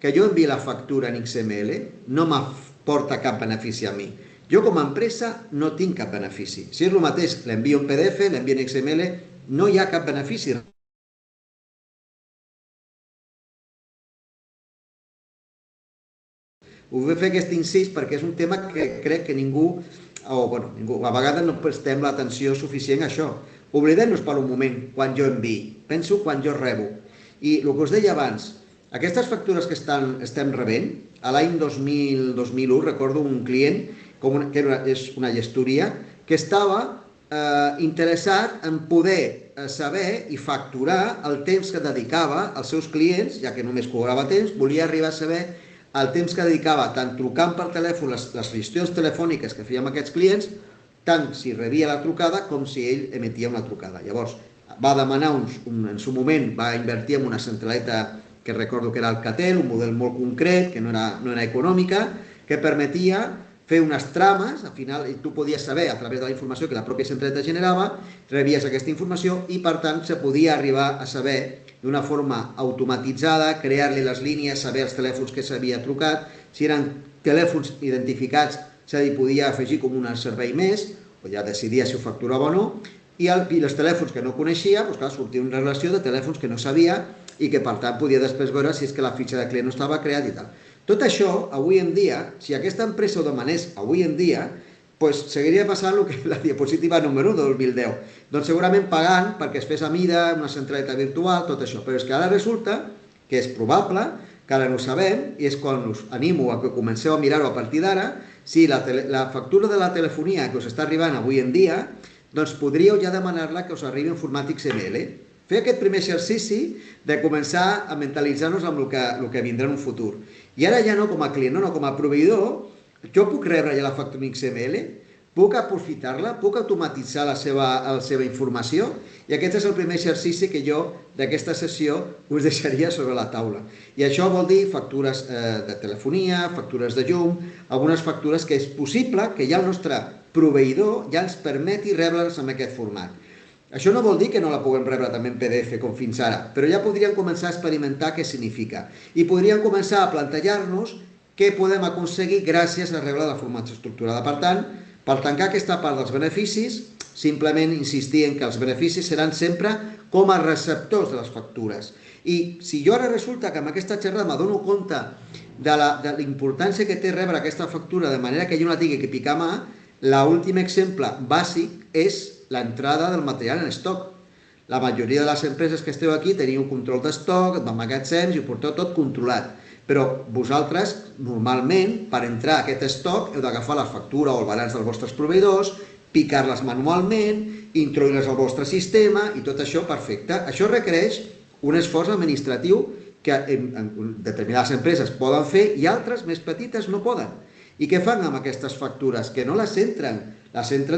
que jo enviï la factura en XML no m'aporta cap benefici a mi. Jo com a empresa no tinc cap benefici. Si és el mateix, l'envio en PDF, l'envio en XML, no hi ha cap benefici. Ho vull fer aquest incís perquè és un tema que crec que ningú, a vegades no prestem l'atenció suficient a això. Oblidem-nos per un moment quan jo enviï, penso quan jo rebo. I el que us deia abans, aquestes factures que estem rebent, a l'any 2001 recordo un client que és una gestoria que estava interessat en poder saber i facturar el temps que dedicava als seus clients, ja que només cobrava temps, volia arribar a saber el temps que dedicava tant trucant per telèfon, les gestions telefòniques que feia amb aquests clients, tant si rebia la trucada com si ell emetia una trucada. Llavors, va demanar, en su moment, va invertir en una centraleta que recordo que era Alcatel, un model molt concret, que no era econòmica, que permetia fer unes trames, al final tu podies saber a través de la informació que la pròpia centraleta generava, rebies aquesta informació i per tant se podia arribar a saber d'una forma automatitzada, crear-li les línies, saber els telèfons que s'havia trucat, si eren telèfons identificats se li podia afegir com un servei més, o ja decidia si ho facturava o no, i els telèfons que no coneixia, doncs clar, sortia una relació de telèfons que no sabia i que per tant podia després veure si és que la fitxa de client no estava creat i tal. Tot això, avui en dia, si aquesta empresa ho demanés avui en dia, doncs seguiria passant el que la diapositiva número 1 de 2010. Doncs segurament pagant perquè es fes a mida, una centraleta virtual, tot això. Però és que ara resulta que és probable, que ara no ho sabem, i és quan us animo a que comenceu a mirar-ho a partir d'ara, si la factura de la telefonia que us està arribant avui en dia, doncs podríeu ja demanar-la que us arribi en format XML. Fer aquest primer exercici de començar a mentalitzar-nos amb el que vindrà en un futur. I ara ja no com a client, no com a proveïdor, jo puc rebre ja la factura en XML, puc aprofitar-la, puc automatitzar la seva informació, i aquest és el primer exercici que jo d'aquesta sessió us deixaria sobre la taula. I això vol dir factures de telefonia, factures de llum, algunes factures que és possible que ja el nostre proveïdor ja ens permeti rebre-les en aquest format. Això no vol dir que no la puguem rebre també en PDF com fins ara, però ja podríem començar a experimentar què significa i podríem començar a plantejar-nos què podem aconseguir gràcies a rebre la formació estructurada. Per tant, per tancar aquesta part dels beneficis, simplement insistir en que els beneficis seran sempre com a receptors de les factures. I si jo ara resulta que amb aquesta xerrada m'adono compte de la importància que té rebre aquesta factura de manera que jo no la tingui que picar a mà, l'últim exemple bàsic és l'entrada del material en estoc. La majoria de les empreses que esteu aquí teniu un control d'estoc, magatzems i ho porteu tot controlat. Però vosaltres, normalment, per entrar a aquest estoc, heu d'agafar la factura o el balanç dels vostres proveïdors, picar-les manualment, introduir-les al vostre sistema i tot això perfecte. Això requereix un esforç administratiu que determinades empreses poden fer i altres més petites no poden. I què fan amb aquestes factures? Que no les entren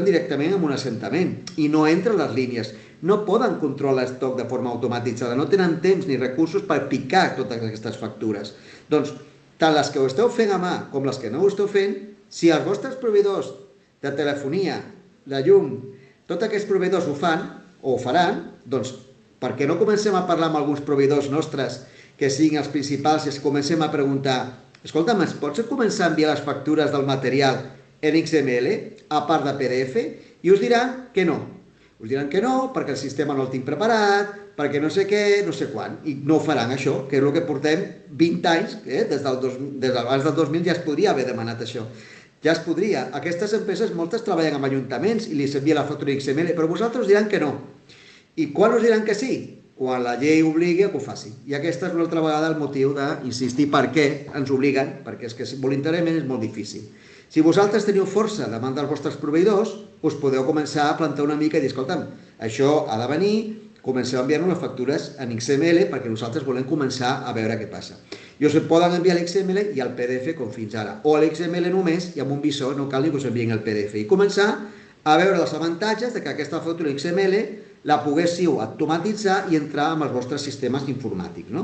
directament en un assentament i no entren les línies. No poden controlar l'estoc de forma automatitzada, no tenen temps ni recursos per picar totes aquestes factures. Doncs, tant les que ho esteu fent a mà com les que no ho esteu fent, si els vostres proveïdors de telefonia, de llum, tots aquests proveïdors ho fan o ho faran, doncs, per què no comencem a parlar amb alguns proveïdors nostres que siguin els principals i es comencem a preguntar: escolta'm, pots començar a enviar les factures del material en XML, a part de PDF? I us diran que no. Us diran que no, perquè el sistema no el tinc preparat, perquè no sé què, no sé quan. I no ho faran, això, que és el que portem 20 anys, des d'abans del 2000 ja es podria haver demanat això. Ja es podria. Aquestes empreses, moltes treballen amb ajuntaments i li envia la factura XML, però vosaltres us diran que no. I quan us diran que sí? Quan la llei obligui a que ho faci. I aquesta és una altra vegada el motiu d'insistir per què ens obliguen, perquè és que voluntàriament és molt difícil. Si vosaltres teniu força davant dels vostres proveïdors, us podeu començar a plantar una mica i dir: escolta'm, això ha de venir, comenceu a enviar-nos les factures en XML perquè nosaltres volem començar a veure què passa. I us poden enviar l'XML i el PDF com fins ara, o l'XML només i amb un visor, no cal ni que us envien el PDF. I començar a veure els avantatges de que aquesta factura XML la poguéssiu automatitzar i entrar amb els vostres sistemes informàtics.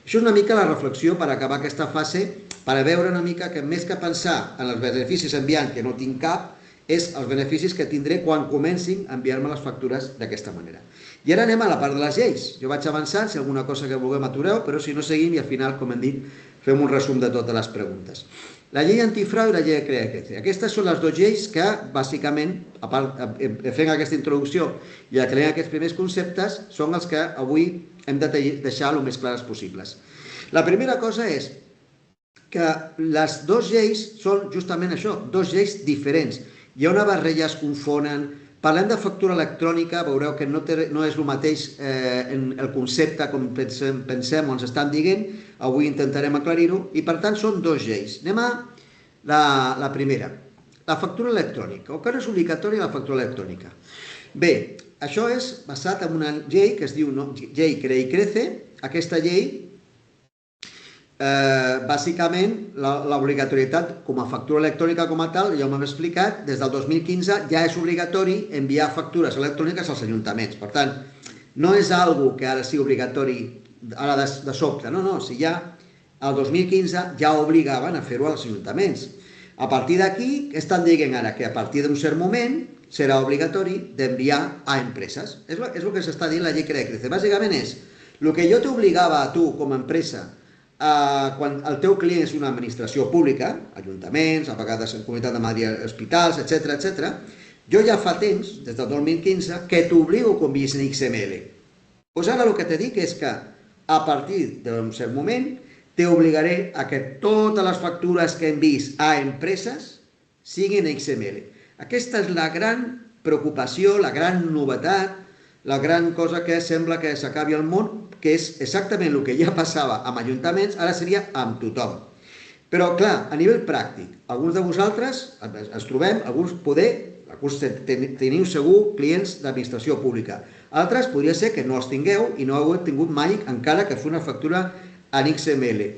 Això és una mica la reflexió per acabar aquesta fase, per veure una mica que més que pensar en els beneficis enviant, que no tinc cap, és els beneficis que tindré quan comencin a enviar-me les factures d'aquesta manera. I ara anem a la part de les lleis. Jo vaig avançant, si alguna cosa que vulguem atureu, però si no seguim i al final, com hem dit, fem un resum de totes les preguntes. La llei antifrau i la llei de CREACECE. Aquestes són les dues lleis que, bàsicament, fent aquesta introducció i aclarant aquests primers conceptes, són els que avui hem de deixar el més clares possibles. La primera cosa és que les dues lleis són justament això, dues lleis diferents. Hi ha una barreja, es confonen, Parlem de factura electrònica, veureu que no és el mateix el concepte com pensem o ens estan dient, avui intentarem aclarir-ho, i per tant són dues lleis. Anem a la primera, la factura electrònica, o que no és obligatòria la factura electrònica. Bé, això és basat en una llei que es diu Llei Crea i Crece. Aquesta llei, bàsicament, l'obligatorietat com a factura electrònica com a tal, ja m'ho hem explicat, des del 2015 ja és obligatori enviar factures electròniques als ajuntaments. Per tant, no és algo que ara sigui obligatori ara de sobte, no, si ja el 2015 ja obligaven a fer-ho als ajuntaments. A partir d'aquí, què estan dient ara? Que a partir d'un cert moment serà obligatori d'enviar a empreses. És el que s'està dient la llei Crea i Crece. Bàsicament és, el que jo t'obligava a tu com a empresa quan el teu client és una administració pública, ajuntaments, a vegades en Comunitat de Madrid, hospitals, etc., jo ja fa temps, des del 2015, que t'obligo que enviïs en XML. Doncs ara el que te dic és que a partir d'un cert moment t'obligaré a que totes les factures que enviïs a empreses siguin en XML. Aquesta és la gran preocupació, la gran novetat, la gran cosa que sembla que s'acabi al món, que és exactament el que ja passava amb ajuntaments, ara seria amb tothom. Però, clar, a nivell pràctic, alguns de vosaltres ens trobem, alguns teniu segur clients d'administració pública. Altres podria ser que no els tingueu i no heu tingut mai encara que fer una factura en XML.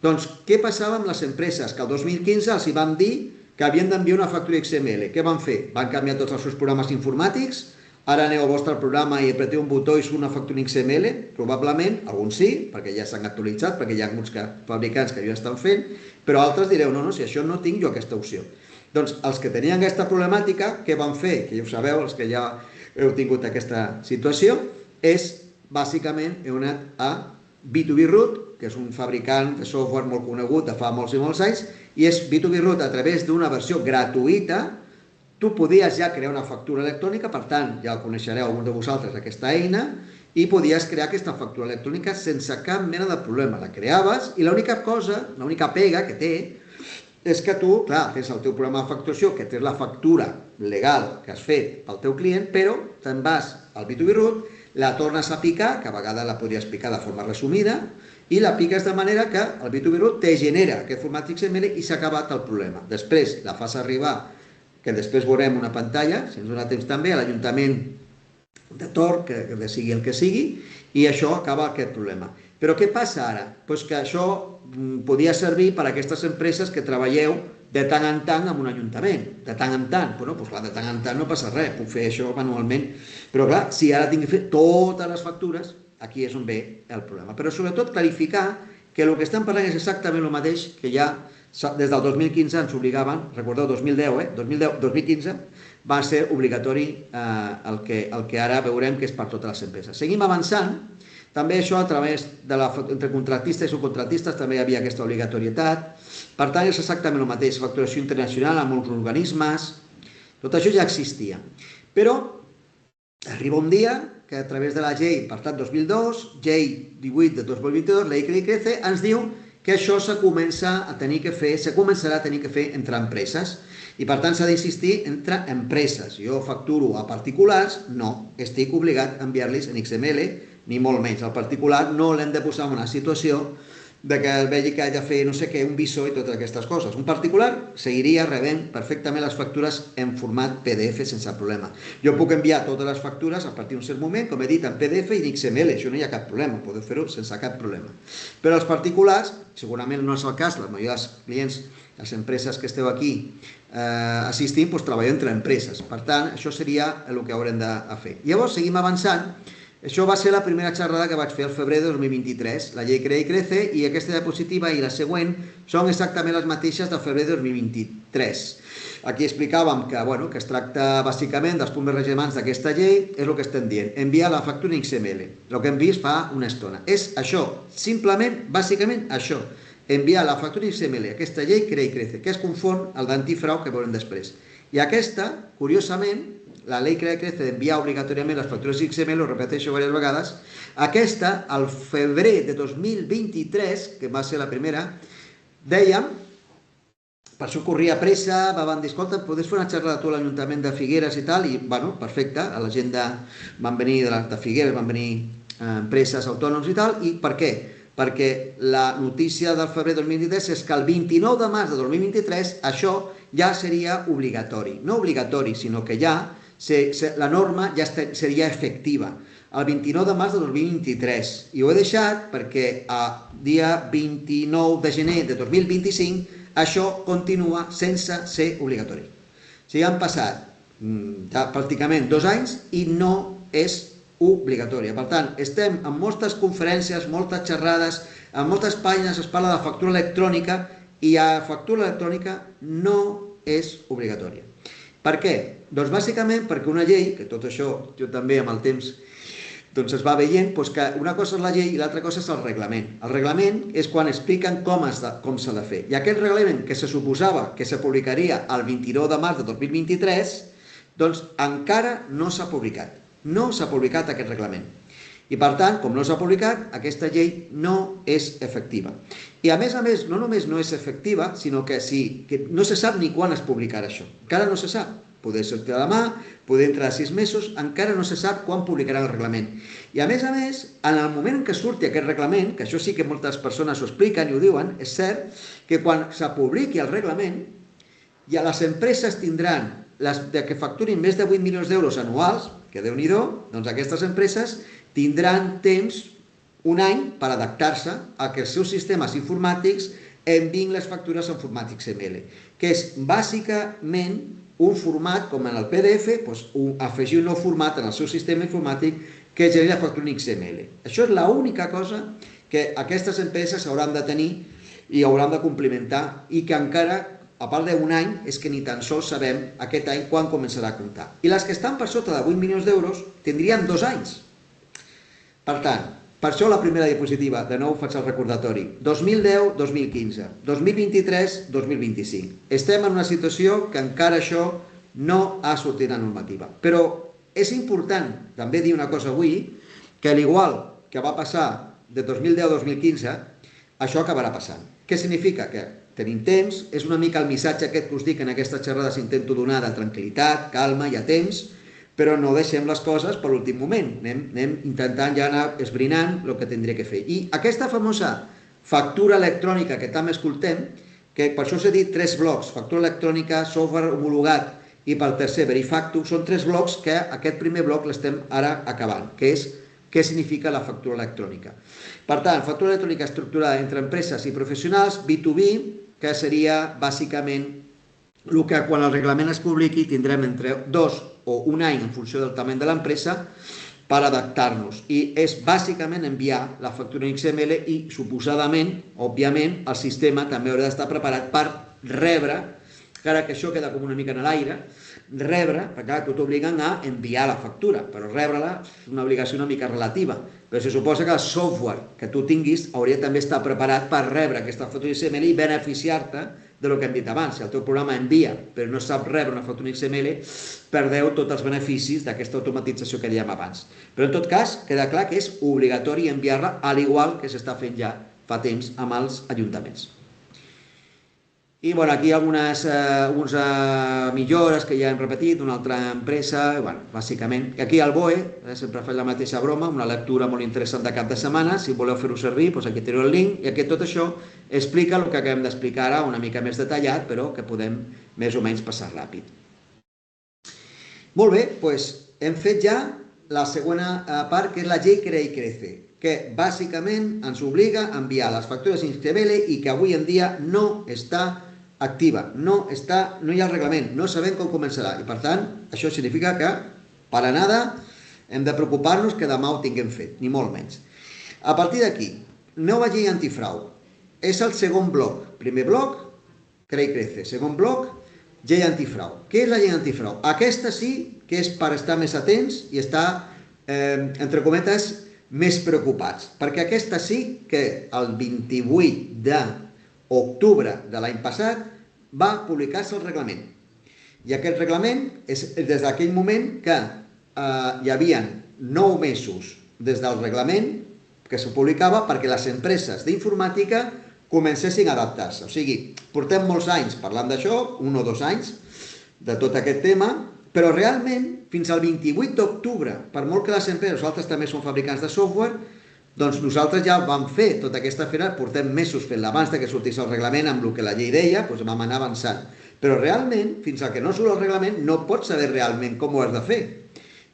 Doncs, què passava amb les empreses? Que el 2015 els hi vam dir que havien d'enviar una factura XML. Què van fer? Van canviar tots els seus programes informàtics. Ara aneu al vostre programa i apreteu un botó i surt una factura XML, probablement, alguns sí, perquè ja s'han actualitzat, perquè hi ha alguns fabricants que ja estan fent, però altres direu, no, si això no tinc jo aquesta opció. Doncs els que tenien aquesta problemàtica, què van fer? Que ja ho sabeu, els que ja heu tingut aquesta situació, és, bàsicament, heu anat a B2B Root, que és un fabricant de software molt conegut de fa molts i molts anys, i és B2B Root a través d'una versió gratuïta. Tu podies ja crear una factura electrònica, per tant, ja coneixereu alguns de vosaltres aquesta eina, i podies crear aquesta factura electrònica sense cap mena de problema. La creaves i l'única cosa, l'única pega que té, és que tu, clar, tens el teu programa de facturació, que tens la factura legal que has fet pel teu client, però te'n vas al B2B Root, la tornes a picar, que a vegades la podries picar de forma resumida, i la piques de manera que el B2B Root te genera aquest format XML i s'ha acabat el problema. Després la fas arribar, que després veurem una pantalla, si ens dona temps també, a l'Ajuntament de Tor, que sigui el que sigui, i això acaba aquest problema. Però què passa ara? Doncs que això podia servir per a aquestes empreses que treballeu de tant en tant amb un ajuntament, de tant en tant. Bueno, doncs clar, de tant en tant no passa res, puc fer això manualment. Però clar, si ara tinc que fer totes les factures, aquí és on ve el problema. Però sobretot clarificar que el que estem parlant és exactament el mateix que ja des del 2015 ens obligaven, recordeu, 2015 va ser obligatori el que ara veurem que és per totes les empreses. Seguim avançant, també això a través entre contractistes i subcontractistes també hi havia aquesta obligatorietat, per tant és exactament el mateix, facturació internacional amb molts organismes, tot això ja existia. Però arriba un dia que a través de la llei, per tant 2002, llei 18 de 2022, la Llei Crea i Crece, ens diu que això se començarà a tenir que fer entre empreses i per tant s'ha d'insistir entre empreses. Jo facturo a particulars, no, estic obligat a enviar-los en XML, ni molt menys. Al particular no l'hem de posar en una situació de que vegi que ha de fer no sé què, un visor i totes aquestes coses. Un particular seguiria rebent perfectament les factures en format PDF sense problema. Jo puc enviar totes les factures a partir d'un cert moment, com he dit, en PDF i en XML, això no hi ha cap problema, podeu fer-ho sense cap problema. Però els particulars, segurament no és el cas, la majoria dels clients, les empreses que esteu aquí assistint, doncs treballeu entre empreses. Per tant, això seria el que haurem de fer. Llavors, seguim avançant. Això va ser la primera xerrada que vaig fer al febrer de 2023, la llei Crea i Crece, i aquesta diapositiva i la següent són exactament les mateixes del febrer de 2023. Aquí explicàvem que es tracta bàsicament dels punts més rellevants d'aquesta llei, és el que estem dient, enviar la factura en XML, el que hem vist fa una estona. És això, simplement, bàsicament això, enviar la factura en XML, aquesta llei Crea i Crece, que es confon al d'antifrau que veurem després. I aquesta, curiosament, la Llei Crea i Crece d'enviar obligatòriament les factures XML, ho repeteixo diverses vegades, aquesta, al febrer de 2023, que va ser la primera, dèiem per això corria pressa, van dir, escolta, podés fer una xerrada tu a l'Ajuntament de Figueres i tal, i, bueno, perfecte, a la gent van venir de Figueres, van venir empreses, autònoms i tal, i per què? Perquè la notícia del febrer de 2023 és que el 29 de març de 2023 això ja seria obligatori. No obligatori, sinó que ja la norma ja seria efectiva. El 29 de març de 2023. I ho he deixat perquè el dia 29 de gener de 2025 això continua sense ser obligatori. O sigui, han passat ja pràcticament 2 anys i no és obligatòria. Per tant, estem en moltes conferències, moltes xerrades, en moltes pàgines es parla de factura electrònica i la factura electrònica no és obligatòria. Per què? Doncs bàsicament perquè una llei, que tot això jo també amb el temps doncs es va veient, que una cosa és la llei i l'altra cosa és el reglament. El reglament és quan expliquen com s'ha de fer. I aquest reglament que se suposava que se publicaria el 29 de març de 2023, doncs encara no s'ha publicat. No s'ha publicat aquest reglament. I per tant, com no s'ha publicat, aquesta llei no és efectiva. I a més, no només no és efectiva, sinó que no se sap ni quan es publicarà això. Encara no se sap. Poder sortir demà, poder entrar 6 mesos, encara no se sap quan publicarà el reglament. I a més, en el moment en què surti aquest reglament, que això sí que moltes persones ho expliquen i ho diuen, és cert que quan se publiqui el reglament, ja les empreses tindran que facturin més de 8 milions d'euros anuals, que Déu-n'hi-do, doncs aquestes empreses tindran temps, un any, per adaptar-se a que els seus sistemes informàtics enviïn les factures en format XML, que és bàsicament un format, com en el PDF, afegir un nou format en el seu sistema informàtic que generi la factura en XML. Això és l'única cosa que aquestes empreses hauran de tenir i hauran de complimentar i que encara, a part d'un any, és que ni tan sols sabem aquest any quan començarà a comptar. I les que estan per sota de 8 milions d'euros tindrien 2 anys. Per tant, per això la primera diapositiva, de nou faig el recordatori, 2010-2015, 2023-2025. Estem en una situació que encara això no ha sortit a normativa. Però és important també dir una cosa avui, que al igual que va passar de 2010 a 2015, això acabarà passant. Què significa? Que tenim temps, és una mica el missatge aquest que us dic en aquestes xerrades intento donar de tranquil·litat, calma, hi ha temps, però no deixem les coses per l'últim moment. Anem intentant ja anar esbrinant el que tindria que fer. I aquesta famosa factura electrònica que també escoltem, que per això us he dit 3 blocs, factura electrònica, software homologat i pel tercer Verifactu, són 3 blocs que aquest primer bloc l'estem ara acabant, que és què significa la factura electrònica. Per tant, factura electrònica estructurada entre empreses i professionals, B2B, que seria bàsicament el que quan el reglament es publiqui tindrem entre 2 o 1 any en funció del tamany de l'empresa per adaptar-nos. I és bàsicament enviar la factura en XML i suposadament, òbviament, el sistema també haurà d'estar preparat per rebre, encara que això queda com una mica en l'aire, perquè t'obliguen a enviar la factura, però rebre-la és una obligació una mica relativa. Però se suposa que el software que tu tinguis hauria també estar preparat per rebre aquesta factura XML i beneficiar-te del que hem dit abans. Si el teu programa envia però no sap rebre una factura XML, perdeu tots els beneficis d'aquesta automatització que dèiem abans. Però en tot cas, queda clar que és obligatori enviar-la, al igual que s'està fent ja fa temps amb els ajuntaments. I aquí hi ha algunes millores que ja hem repetit d'una altra empresa, bàsicament. Aquí al BOE, sempre faig la mateixa broma, una lectura molt interessant de cap de setmana, si voleu fer-ho servir, aquí teniu el link, i aquí tot això explica el que acabem d'explicar ara, una mica més detallat, però que podem més o menys passar ràpid. Molt bé, hem fet ja la segona part, que és la llei Crea i Crece, que bàsicament ens obliga a enviar les factures en XML i que avui en dia no està activa, no hi ha reglament, no sabem com començarà i per tant això significa que per a nada hem de preocupar-nos que demà ho tinguem fet, ni molt menys. A partir d'aquí, nova llei antifrau, és el segon bloc. Primer bloc, Crea i Crece. Segon bloc, llei antifrau. Què és la llei antifrau? Aquesta sí que és per estar més atents i estar, entre cometes, més preocupats, perquè aquesta sí que el 28 d'octubre de l'any passat va publicar-se el reglament. I aquest reglament és des d'aquell moment que hi havia 9 mesos des del reglament que se publicava perquè les empreses d'informàtica comencessin a adaptar-se. O sigui, portem molts anys parlant d'això, 1 o 2 anys, de tot aquest tema, però realment, fins al 28 d'octubre, per molt que les empreses, nosaltres també som fabricants de software, doncs nosaltres ja vam fer tota aquesta feina, portem mesos fent-la abans que sortís el reglament amb el que la llei deia, doncs vam anar avançant. Però realment, fins al que no surt el reglament, no pots saber realment com ho has de fer.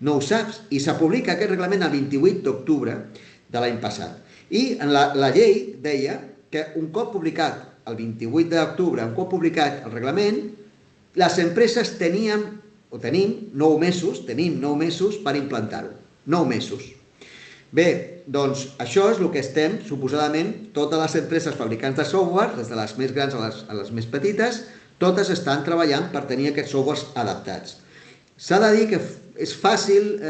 No ho saps. I se publica aquest reglament el 28 d'octubre de l'any passat. I la llei deia que un cop publicat, el 28 d'octubre, un cop publicat el reglament, les empreses tenim 9 mesos per implantar-ho. 9 mesos. Bé, doncs això és el que estem, suposadament, totes les empreses fabricants de software, des de les més grans a les més petites, totes estan treballant per tenir aquests softwares adaptats. S'ha de dir que és fàcil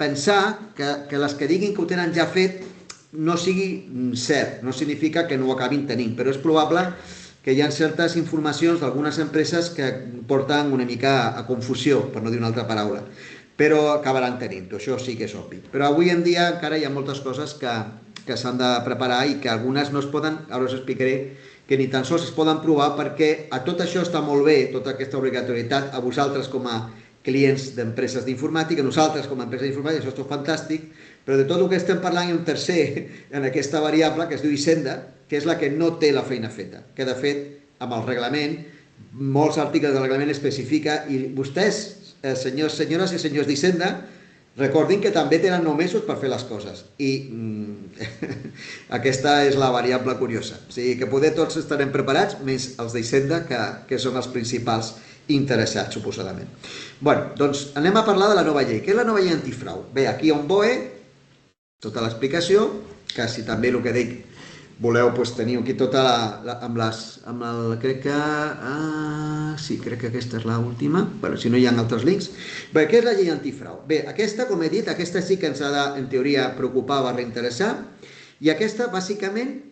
pensar que les que diguin que ho tenen ja fet no sigui cert, no significa que no ho acabin tenint, però és probable que hi ha certes informacions d'algunes empreses que porten una mica a confusió, per no dir una altra paraula, però acabaran tenint-ho, això sí que és obvi. Però avui en dia encara hi ha moltes coses que s'han de preparar i que algunes no es poden, ara us explicaré, que ni tan sols es poden provar perquè a tot això està molt bé, tota aquesta obligatorietat, a vosaltres com a clients d'empreses d'informàtica, nosaltres com a empreses d'informàtica, això és tot fantàstic, però de tot el que estem parlant hi ha un tercer en aquesta variable que es diu Hisenda, que és la que no té la feina feta, que de fet amb el reglament, molts articles del reglament especifica i vostès, senyores i senyors d'Hisenda, recordin que també tenen 9 mesos per fer les coses i aquesta és la variable curiosa. O sigui que poder tots estarem preparats, més els d'Hisenda, que són els principals interessats, suposadament. Bé, doncs anem a parlar de la nova llei. Què és la nova llei antifrau? Bé, aquí hi ha un BOE, tota l'explicació, que si també el que dic voleu, doncs teniu aquí tota crec que aquesta és l'última, però si no hi ha altres links. Bé, què és la llei antifrau? Bé, aquesta, com he dit, aquesta sí que ens ha de, en teoria, preocupar, reinteressar, i aquesta, bàsicament,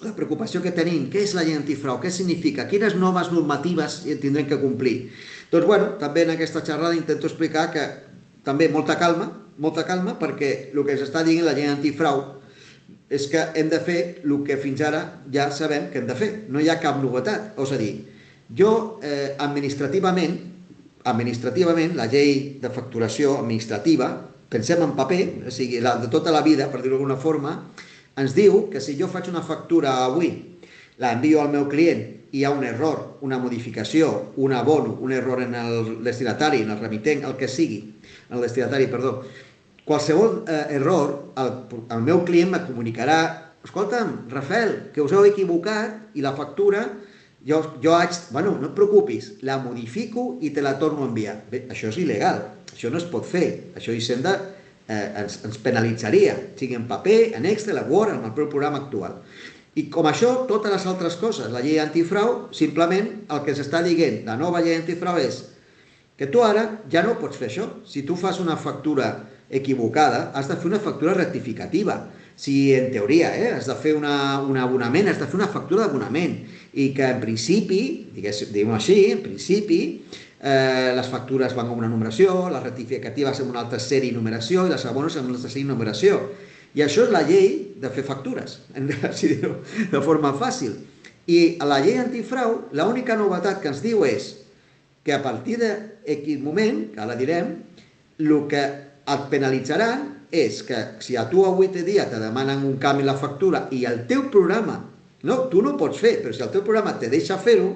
la preocupació que tenim, què és la llei antifrau, què significa, quines noves normatives tindrem que complir. Doncs, bueno, també en aquesta xerrada intento explicar que també molta calma, perquè el que s'està dient la llei antifrau és que hem de fer el que fins ara ja sabem que hem de fer. No hi ha cap novetat. És a dir, jo administrativament, la llei de facturació administrativa, pensem en paper, o sigui, de tota la vida, per dir-ho d'alguna forma, ens diu que si jo faig una factura avui, la envio al meu client i hi ha un error, una modificació, un abono, un error en el destinatari, en el remitent, el que sigui, en el destinatari, perdó, qualsevol error, el meu client me comunicarà: escolta'm, Rafael, que us heu equivocat i la factura, jo haig... Bueno, no et preocupis, la modifico i te la torno a enviar. Bé, això és il·legal, això no es pot fer. Això Hisenda ens penalitzaria, sigui en paper, en Excel, en Word, en el programa actual. I com això, totes les altres coses. La llei antifrau, simplement el que s'està dient, la nova llei antifrau és que tu ara ja no pots fer això. Si tu fas una factura equivocada, has de fer una factura rectificativa. Si en teoria has de fer un abonament, has de fer una factura d'abonament i que en principi, diguem-ho així, en principi les factures van amb una numeració, les rectificatives amb una altra sèrie i numeració i les abonos amb una altra sèrie i numeració. I això és la llei de fer factures, de forma fàcil. I a la llei antifrau, l'única novetat que ens diu és que a partir d'aquest moment, que ara direm, el que et penalitzaran és que si a tu avui dia te demanen un canvi en la factura i el teu programa, tu no ho pots fer, però si el teu programa te deixa fer-ho,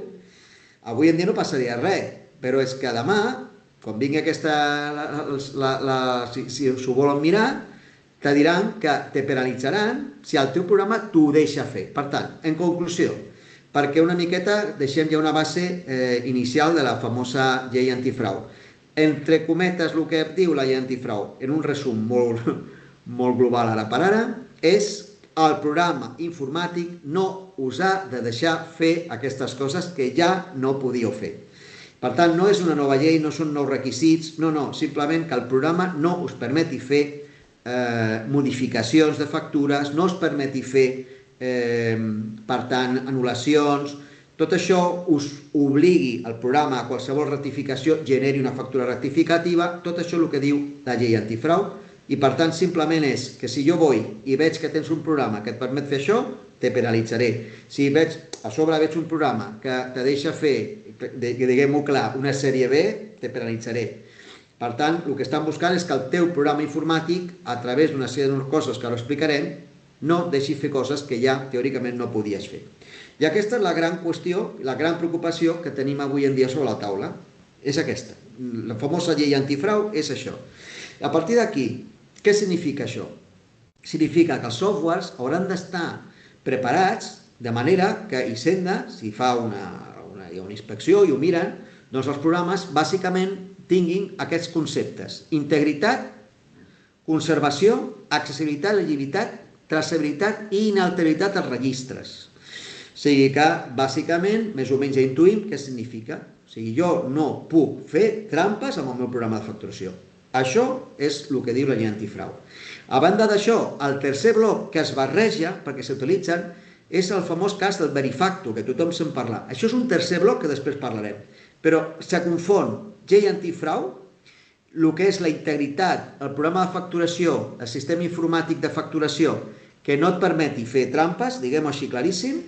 avui en dia no passaria res, però és que demà, quan vingui aquesta, si s'ho volen mirar, te diran que te penalitzaran si el teu programa t'ho deixa fer. Per tant, en conclusió, perquè una miqueta deixem ja una base inicial de la famosa llei antifrau. Entre cometes, el que diu la llei antifrau, en un resum molt global ara per ara, és el programa informàtic no us ha de deixar fer aquestes coses que ja no podíeu fer. Per tant, no és una nova llei, no són nous requisits, no, simplement que el programa no us permeti fer modificacions de factures, no us permeti fer, per tant, anul·lacions. Tot això us obligui al programa a qualsevol rectificació, generi una factura rectificativa, tot això és el que diu la llei antifrau, i per tant simplement és que si jo vull i veig que tens un programa que et permet fer això, te penalitzaré. Si veig, a sobre veig un programa que te deixa fer, diguem-ho clar, una sèrie B, te penalitzaré. Per tant, el que estan buscant és que el teu programa informàtic, a través d'una sèrie de coses que ara explicarem, no deixi fer coses que ja teòricament no podies fer. I aquesta és la gran qüestió, la gran preocupació que tenim avui en dia sobre la taula. És aquesta. La famosa llei antifrau és això. A partir d'aquí, què significa això? Significa que els softwares hauran d'estar preparats de manera que Hisenda, si fa una inspecció i ho miren, doncs els programes bàsicament tinguin aquests conceptes: integritat, conservació, accessibilitat, legibilitat, traçabilitat i inalterabilitat als registres. O sigui que, bàsicament, més o menys ja intuïm què significa. O sigui, jo no puc fer trampes amb el meu programa de facturació. Això és el que diu la llei antifrau. A banda d'això, el tercer bloc que es barreja, perquè s'utilitzen, és el famós cas del verifacto, que tothom se'n parla. Això és un tercer bloc que després parlarem. Però se confon llei antifrau, el que és la integritat, el programa de facturació, el sistema informàtic de facturació, que no et permeti fer trampes, diguem-ho així claríssim,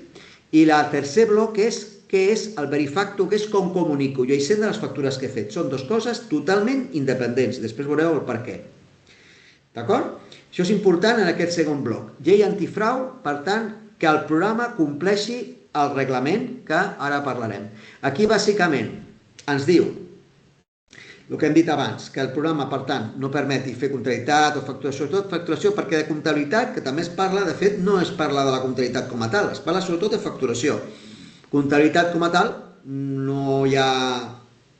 i el tercer bloc que és el verifacto, que és com comunico jo Hisenda les factures que he fet. Són dues coses totalment independents. Després veureu el per què. D'acord? Això és important en aquest segon bloc. Llei antifrau, per tant, que el programa compleixi el reglament que ara parlarem. Aquí, bàsicament, ens diu el que hem dit abans, que el programa, per tant, no permeti fer comptabilitat o facturació, sobretot facturació, perquè de comptabilitat, que també es parla, de fet, no es parla de la comptabilitat com a tal, es parla sobretot de facturació. Comptabilitat com a tal, no hi ha,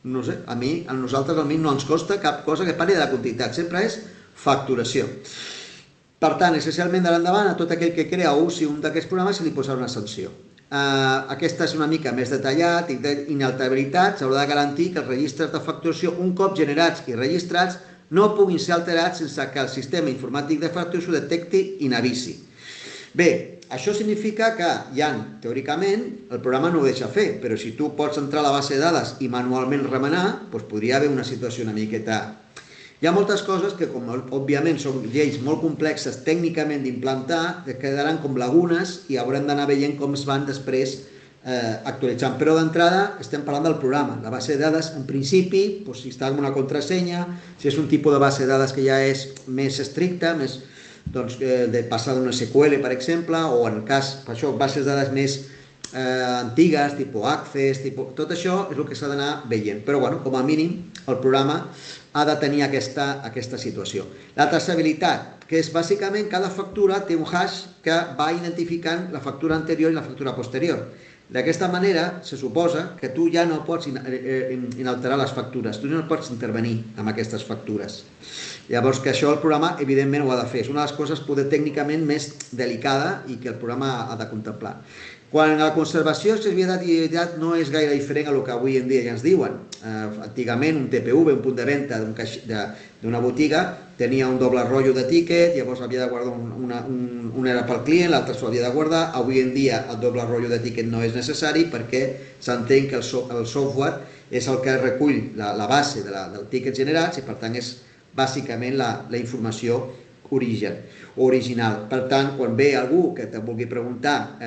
no sé, a nosaltres almenys no ens costa cap cosa que parli de la comptabilitat, sempre és facturació. Per tant, essencialment d'ara endavant, a tot aquell que crea o usi un d'aquests programes se li posarà una sanció. Aquesta és una mica més detallat, inalterabilitat, s'haurà de garantir que els registres de facturació, un cop generats i registrats, no puguin ser alterats sense que el sistema informàtic de facturació detecti i n'avisi. Bé, això significa que teòricament, el programa no ho deixa fer, però si tu pots entrar a la base de dades i manualment remenar, doncs podria haver una situació una miqueta. Hi ha moltes coses que, com òbviament són lleis molt complexes tècnicament d'implantar, quedaran com lagunes i haurem d'anar veient com es van després actualitzant. Però d'entrada estem parlant del programa. La base de dades, en principi, si està amb una contrasenya, si és un tipus de base de dades que ja és més estricta, de passar d'una SQL, per exemple, o en el cas, per això, bases de dades més antigues, tipus Access, tot això és el que s'ha d'anar veient. Però, com a mínim, el programa ha de tenir aquesta situació. La traçabilitat, que és bàsicament cada factura té un hash que va identificant la factura anterior i la factura posterior. D'aquesta manera, se suposa que tu ja no pots inalterar les factures, tu no pots intervenir amb aquestes factures. Llavors, que això el programa, evidentment, ho ha de fer. És una de les coses poder tècnicament més delicada i que el programa ha de contemplar. Quan a la conservació, accessibilitat i identitat no és gaire diferent a el que avui en dia ja ens diuen. Antigament, un TPV, un punt de venda d'una botiga, tenia un doble rotllo de tiquet, llavors havia de guardar un era pel client, l'altre s'ho havia de guardar. Avui en dia el doble rotllo de tiquet no és necessari perquè s'entén que el software és el que recull la base del tiquet generats i per tant és bàsicament la informació original. Per tant, quan ve algú que te vulgui preguntar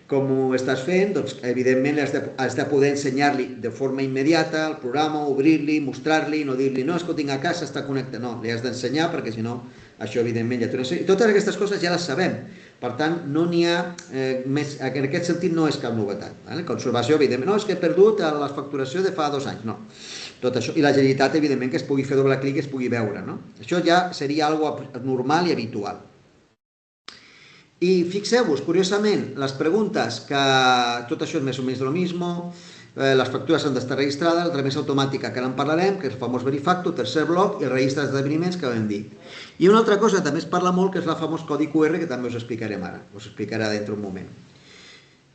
com ho estàs fent, doncs evidentment has de poder ensenyar-li de forma immediata el programa, obrir-li, mostrar-li, no dir-li no, és que ho tinc a casa, està connectat. No, li has d'ensenyar perquè si no, això evidentment ja t'ho ensenyaré. Totes aquestes coses ja les sabem. Per tant, no n'hi ha més, en aquest sentit no és cap novetat. Conservació, evidentment, no, és que he perdut la facturació de fa 2 anys, no. Tot això. I l'agilitat, evidentment, que es pugui fer doble clic i es pugui veure. Això ja seria algo normal i habitual. I fixeu-vos, curiosament, les preguntes, que tot això és més o menys lo mismo, les factures han d'estar registrades, la remesa automàtica, que ara en parlarem, que és el famós verifacto, tercer bloc, i el registre d'esdeveniments que vam dir. I una altra cosa que també es parla molt, que és el famós codi QR, que també us explicarem ara, us explicaré dintre un moment.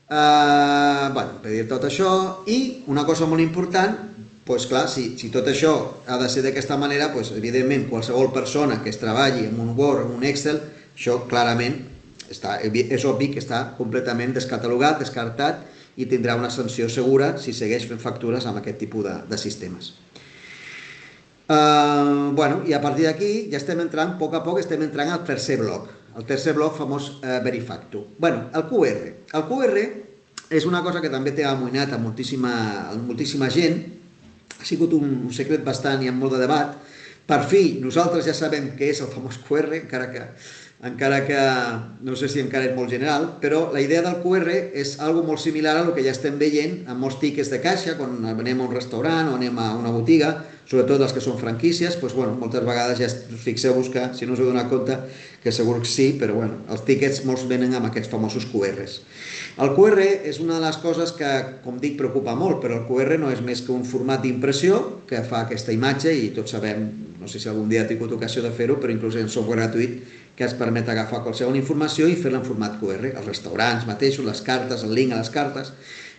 Per dir tot això, i una cosa molt important, doncs clar, si tot això ha de ser d'aquesta manera, doncs evidentment qualsevol persona que es treballi en un Word, en un Excel, això clarament és obvi que està completament descatalogat, descartat i tindrà una sanció segura si segueix fent factures amb aquest tipus de sistemes. I a partir d'aquí ja estem entrant, a poc estem entrant al tercer bloc. el tercer bloc famós Verifacto. Bueno, el QR. El QR és una cosa que també té amoïnat a moltíssima gent. Ha sigut un secret bastant i amb molt de debat. Per fi, nosaltres ja sabem què és el famós QR, encara que no sé si encara és molt general, però la idea del QR és algo molt similar a el que ja estem veient amb molts tiquets de caixa, quan anem a un restaurant o anem a una botiga, sobretot els que són franquícies, doncs, bueno, moltes vegades ja fixeu-vos que, si no us heu donat compte, que segur que sí, però bueno, els tiquets molts venen amb aquests famosos QRs. El QR és una de les coses que, com dic, preocupa molt, però el QR no és més que un format d'impressió que fa aquesta imatge i tots sabem, no sé si algun dia ha tingut ocasió de fer-ho, però inclús en software gratuït que es permet agafar qualsevol informació i fer-la en format QR, els restaurants mateixos, les cartes, el link a les cartes.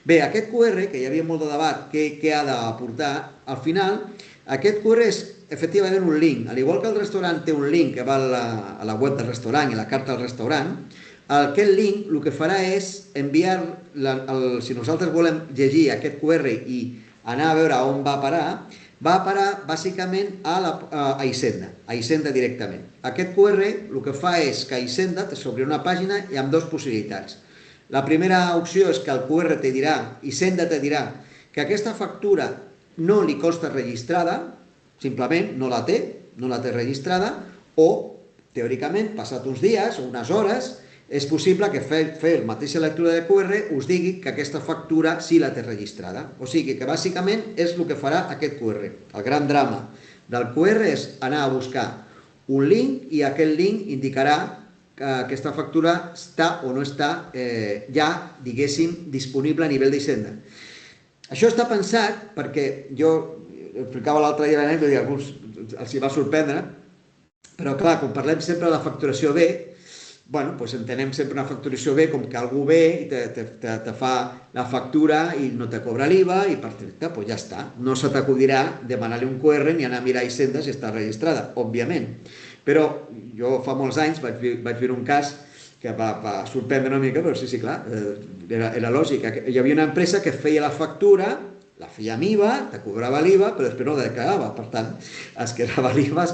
Bé, aquest QR, que hi havia molt de debat, què ha d'aportar, al final, aquest QR és efectivament un link. Al igual que el restaurant té un link que va a la web del restaurant i la carta del restaurant, aquest link el que farà és enviar, si nosaltres volem llegir aquest QR i anar a veure on va a parar bàsicament a Hisenda directament. Aquest QR el que fa és que Hisenda s'obrirà una pàgina i amb dues possibilitats. La primera opció és que el QR te dirà, Hisenda te dirà, que aquesta factura no li consta registrada, simplement no la té registrada, o, teòricament, passat uns dies o unes hores, és possible que fer la mateixa lectura de QR us digui que aquesta factura sí la té registrada. O sigui que bàsicament és el que farà aquest QR. El gran drama del QR és anar a buscar un link i aquest link indicarà que aquesta factura està o no està ja, diguéssim, disponible a nivell d'Hisenda. Això està pensat perquè jo explicava l'altre dia l'anècdota i a alguns els hi va sorprendre, però clar, quan parlem sempre de la facturació B, bueno, doncs entenem sempre una facturació B com que algú ve i te fa la factura i no te cobra l'IVA i perfecte, doncs ja està. No se t'acudirà demanar-li un QR ni anar a mirar a Hisenda si està registrada, òbviament. Però jo fa molts anys vaig veure un cas que va sorprendre una mica, però sí, clar, era lògic. Hi havia una empresa que feia la factura, la feia amb IVA, te cobrava l'IVA, però després no la declarava. Per tant, es quedava l'IVA,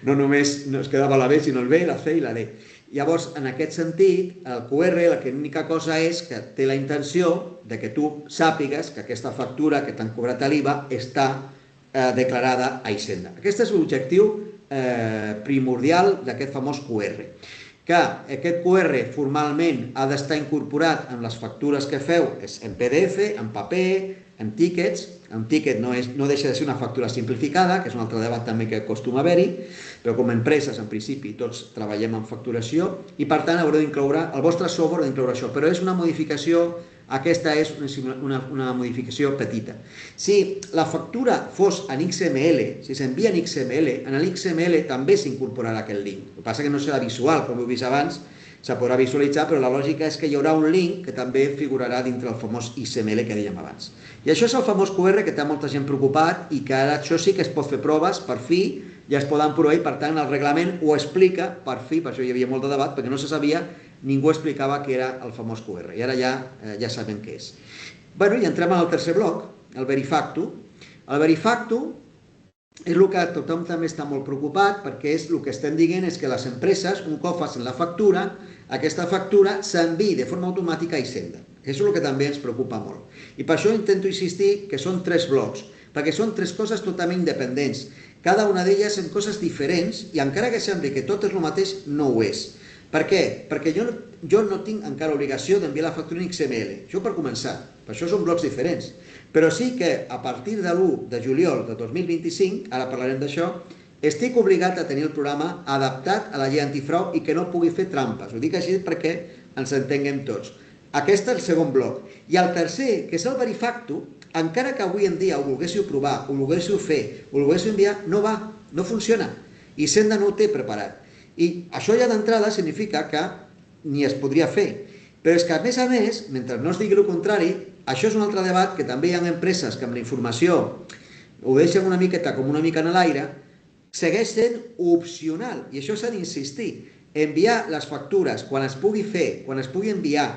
no només es quedava la B, sinó el B, la C i la D. Llavors, en aquest sentit, el QR l'única cosa és que té la intenció de que tu sàpigues que aquesta factura que t'han cobrat a l'IVA està declarada a Hisenda. Aquest és l'objectiu primordial d'aquest famós QR. Que aquest QR formalment ha d'estar incorporat en les factures que feu en PDF, en paper, en tíquets. Un tíquet no deixa de ser una factura simplificada, que és un altre debat també que acostuma a haver-hi, però com a empreses, en principi, tots treballem en facturació i, per tant, haureu d'incloure, el vostre software ha d'incloure això, però és una modificació, aquesta és una modificació petita. Si la factura fos en XML, si s'envia en XML, en l'XML també s'incorporarà aquest link. El que passa que no serà visual, com heu vist abans, se podrà visualitzar, però la lògica és que hi haurà un link que també figurarà dintre el famós XML que dèiem abans. I això és el famós QR que té molta gent preocupat i que ara això sí que es pot fer proves, per fi, ja es poden provar i per tant el reglament ho explica, per fi, per això hi havia molt de debat, perquè no se sabia, ningú explicava què era el famós QR i ara ja sabem què és. Bé, i entrem al tercer bloc, el Verifacto. El Verifacto és el que tothom també està molt preocupat perquè és el que estem dient és que les empreses, un cop facin la factura, aquesta factura s'enviï de forma automàtica a Hisenda. Això és el que també ens preocupa molt. I per això intento insistir que són 3 blocs, perquè són 3 coses totalment independents. Cada una d'elles són coses diferents i encara que sembli que tot és el mateix, no ho és. Per què? Perquè jo no tinc encara obligació d'enviar la factura en XML. Això per començar. Per això són blocs diferents. Però sí que a partir de l'1 de juliol de 2025, ara parlarem d'això, estic obligat a tenir el programa adaptat a la llei antifrau i que no pugui fer trampes. Ho dic així perquè ens entenguem tots. Aquest és el segon bloc. I el tercer, que és el Verifacto, encara que avui en dia ho volguéssiu provar, ho volguéssiu fer, ho volguéssiu enviar, no va, no funciona. Hisenda no ho té preparat. I això ja d'entrada significa que ni es podria fer. Però és que, a més, mentre no es digui el contrari, això és un altre debat que també hi ha empreses que amb la informació ho deixen una miqueta com una mica en l'aire, segueix sent opcional. I això s'ha d'insistir. Enviar les factures quan es pugui fer, quan es pugui enviar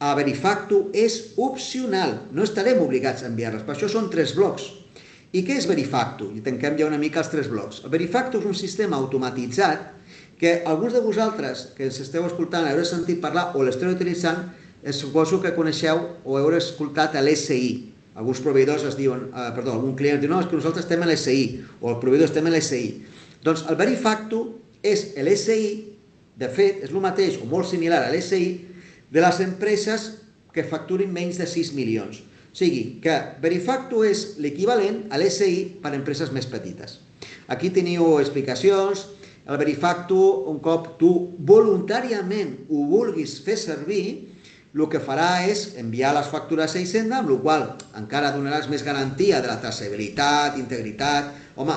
a Verifacto és opcional. No estarem obligats a enviar-les. Per això són 3 blocs. I què és Verifacto? I tanquem ja una mica els 3 blocs. El Verifacto és un sistema automatitzat que alguns de vosaltres que ens esteu escoltant haureu sentit parlar o l'esteu utilitzant, suposo que coneixeu o haureu escoltat l'SI. Alguns proveïdors es diuen, algun client diu, no, és que nosaltres estem a l'SI, o el proveïdor estem a l'SI. Doncs el Verifacto és l'SI, de fet, és el mateix o molt similar a l'SI de les empreses que facturin menys de 6 milions. O sigui, que Verifacto és l'equivalent a l'SI per a empreses més petites. Aquí teniu explicacions. El Verifacto, un cop tu voluntàriament ho vulguis fer servir, el que farà és enviar les factures a Hisenda, amb la qual encara donaràs més garantia de la traçabilitat, integritat. Home,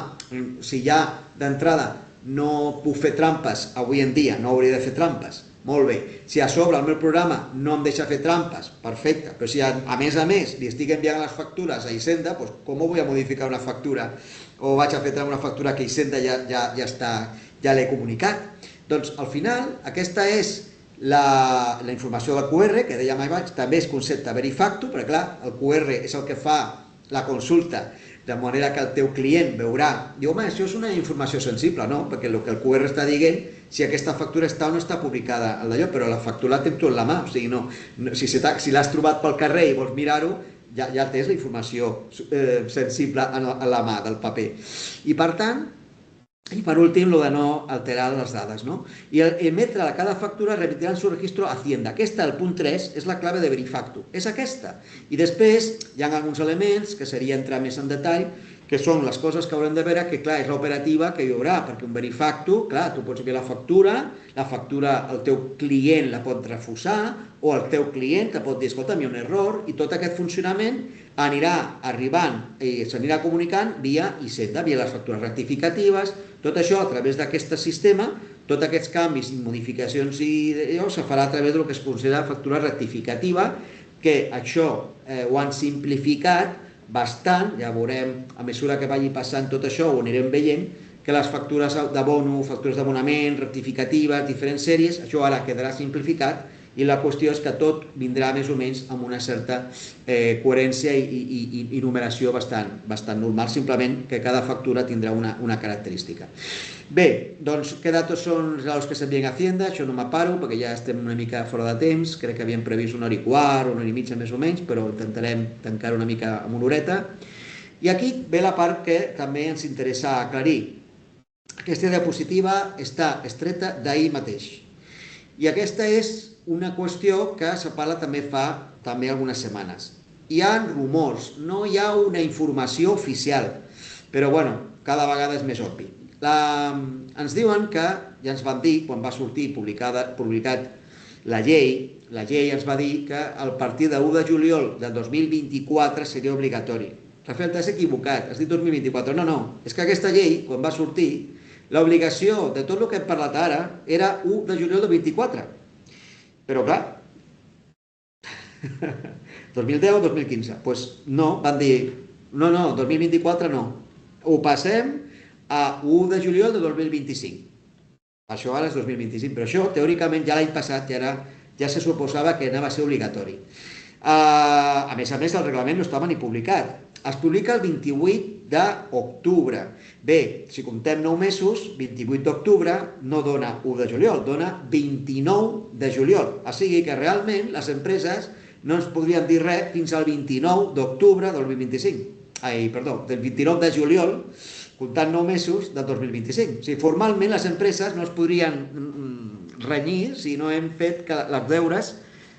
si ja d'entrada no puc fer trampes avui en dia, no hauria de fer trampes. Molt bé. Si a sobre el meu programa no em deixa fer trampes, perfecte. Però si a més li estic enviant les factures a Hisenda, doncs com vull modificar una factura o vaig a fer una factura que Hisenda ja l'he comunicat? Doncs al final aquesta és la informació del QR, que dèiem abans, també és concepte Verifacto, perquè clar, el QR és el que fa la consulta, de manera que el teu client veurà, diu, home, això és una informació sensible, no? Perquè el que el QR està dient, si aquesta factura està o no està publicada al d'allò, però la factura la tens tu en la mà, o sigui, si l'has trobat pel carrer i vols mirar-ho, ja tens la informació sensible a la mà del paper. I per tant, i per últim, el de no alterar les dades, no? I emetre a cada factura remitirà en su registro a Hacienda. Aquesta, el punt 3, és la clave de Verifacto. És aquesta. I després hi ha alguns elements que seria entrar més en detall, que són les coses que haurem de veure, que clar, és l'operativa que hi haurà, perquè un Verifacto, clar, tu pots enviar la factura el teu client la pot refusar, o el teu client te pot dir, escolta, hi ha un error, i tot aquest funcionament anirà arribant i s'anirà comunicant via Hisenda, via les factures rectificatives, tot això a través d'aquest sistema, tots aquests canvis i modificacions se farà a través del que es considera factura rectificativa, que això ho han simplificat bastant, ja veurem a mesura que vagi passant tot això, ho anirem veient, que les factures d'abono, factures d'abonament, rectificatives, diferents sèries, això ara quedarà simplificat i la qüestió és que tot vindrà més o menys amb una certa coherència i numeració bastant normal, simplement que cada factura tindrà una característica. Bé, doncs què datos són els que s'envien a Hacienda? Això no m'aparo perquè ja estem una mica fora de temps, crec que havíem previst una hora i quart, una hora i mitja més o menys, però intentarem tancar una mica amb una horeta. I aquí ve la part que també ens interessa aclarir. Aquesta diapositiva està extreta d'ahir mateix. I aquesta és una qüestió que se parla també fa algunes setmanes. Hi ha rumors, no hi ha una informació oficial, però bueno, cada vegada és més obvi. Ens diuen que, ja ens van dir, quan va sortir publicat la llei ens va dir que a partir de 1 de juliol del 2024 seria obligatori. Rafael, t'has equivocat, has dit 2024. No, és que aquesta llei, quan va sortir, l'obligació de tot el que hem parlat ara era 1 de juliol del 24. Però clar, 2010 o 2015, doncs no, van dir, no, 2024 no, ho passem a 1 de juliol de 2025. Això ara és 2025, però això teòricament ja l'any passat ja se suposava que anava a ser obligatori. A més, el reglament no estava ni publicat. Es publica el 28 d'octubre. Bé, si comptem 9 mesos, 28 d'octubre no dona 1 de juliol, dona 29 de juliol. O sigui que realment les empreses no ens podrien dir res fins al 29 d'octubre del 2025. Del 29 de juliol, comptant 9 mesos del 2025. O sigui, formalment les empreses no es podrien renyir si no hem fet els deures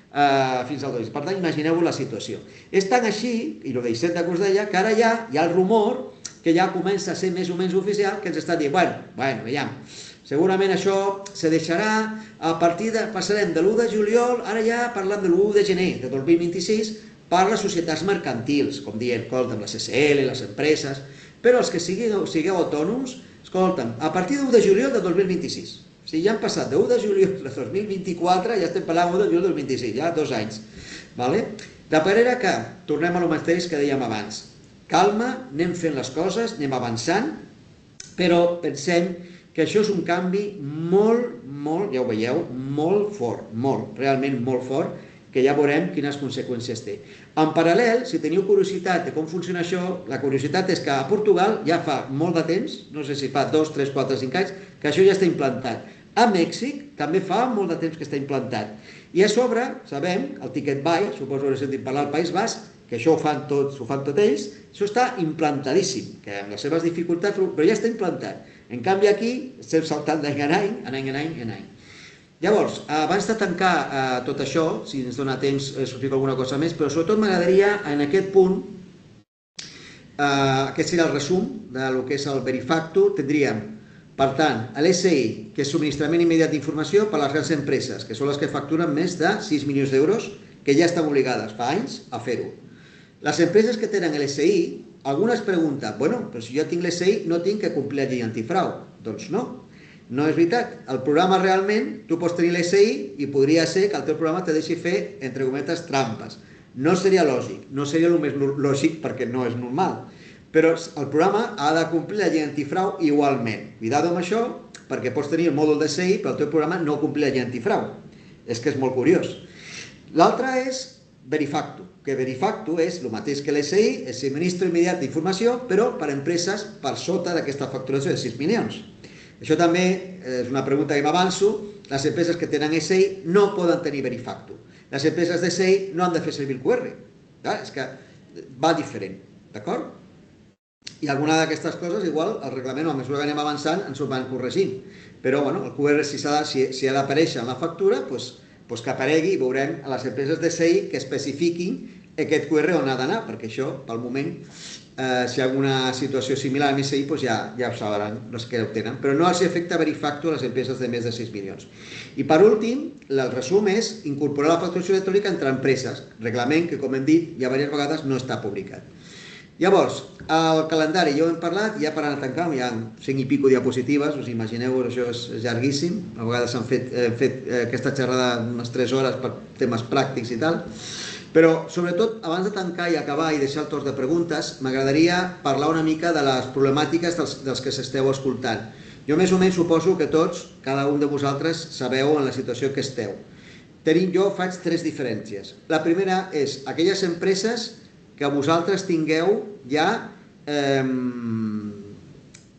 fins al 2025. Per tant, imagineu-vos la situació. És tan així, i el d'Hisenda que us deia, que ara ja hi ha el rumor que ja comença a ser més o menys oficial, que ens està dient, bueno, veiem, segurament això se deixarà, passarem de l'1 de juliol, ara ja parlant de l'1 de gener de 2026, per les societats mercantils, com dient, escolta'm, les SL, les empreses, però els que sigueu autònoms, escolta'm, a partir de 1 de juliol de 2026. O sigui, ja han passat de 1 de juliol de 2024, ja estem parlant de 1 de juliol del 2026, ja 2 anys. De manera que, tornem a lo mateix que dèiem abans, calma, anem fent les coses, anem avançant, però pensem que això és un canvi molt, ja ho veieu, molt fort, realment molt fort, que ja veurem quines conseqüències té. En paral·lel, si teniu curiositat de com funciona això, la curiositat és que a Portugal ja fa molt de temps, no sé si fa 2, 3, 4, 5 anys, que això ja està implantat. A Mèxic també fa molt de temps que està implantat. I a sobre, sabem, el Ticket Buy, suposo que he sentit parlar al País Basc, que això ho fan tots ells, això està implantadíssim, que amb les seves dificultats, però ja està implantat. En canvi aquí estem saltant d'any en any. Llavors, abans de tancar tot això, si ens dona temps explico alguna cosa més, però sobretot m'agradaria en aquest punt, aquest seria el resum del que és el Verifacto. Tindríem, per tant, l'SI, que és subministrament immediat d'informació per a les grans empreses, que són les que facturen més de 6 milions d'euros, que ja estan obligades fa anys a fer-ho. Les empreses que tenen l'SI, algunes pregunten, bueno, però si jo tinc l'SI no tinc que complir la llei antifrau. Doncs no, no és veritat. El programa realment, tu pots tenir l'SI i podria ser que el teu programa te deixi fer, entre cometes, trampes. No seria lògic, no seria el més lògic perquè no és normal. Però el programa ha de complir la llei antifrau igualment. Cuidado amb això, perquè pots tenir el mòdul d'SI, però el teu programa no complir la llei antifrau. És que és molt curiós. L'altre és Verifacto, que Verifacto és el mateix que l'SI, és subministre immediat d'informació, però per a empreses per sota d'aquesta facturació de 6 milions. Això també és una pregunta que m'avanço. Les empreses que tenen SI no poden tenir Verifacto. Les empreses de SI no han de fer servir el QR. És que va diferent, d'acord? I alguna d'aquestes coses, igual, el reglament, a mesura que anem avançant, ens ho van corregint. Però, bueno, el QR, si ha d'aparèixer en la factura, doncs que aparegui i veurem a les empreses de SI que especifiquin aquest QR on ha d'anar, perquè això, pel moment, si hi ha alguna situació similar a SI, doncs ja ho sabran els que ho tenen. Però no els afecta Verifacto a les empreses de més de 6 milions. I per últim, el resum és incorporar la facturació electrònica entre empreses, reglament que, com hem dit, ja diverses vegades no està publicat. Llavors, el calendari, ja ho hem parlat, ja per anar a tancar, hi ha 5 i pico diapositives, us imagineu, això és llarguíssim, a vegades hem fet aquesta xerrada unes 3 hores per temes pràctics i tal, però sobretot, abans de tancar i acabar i deixar el torn de preguntes, m'agradaria parlar una mica de les problemàtiques dels que s'esteu escoltant. Jo més o menys suposo que tots, cada un de vosaltres, sabeu en la situació que esteu. Jo faig 3 diferències. La primera és aquelles empreses que vosaltres tingueu ja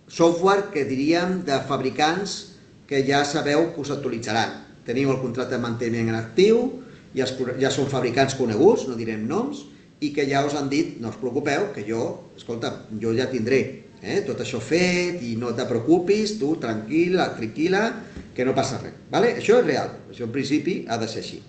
software que diríem de fabricants que ja sabeu que us actualitzaran. Teniu el contracte de manteniment en actiu, ja són fabricants coneguts, no direm noms, i que ja us han dit, no us preocupeu, que jo ja tindré tot això fet i no te preocupis, tu tranquil·la, que no passa res. Això és real, això en principi ha de ser així.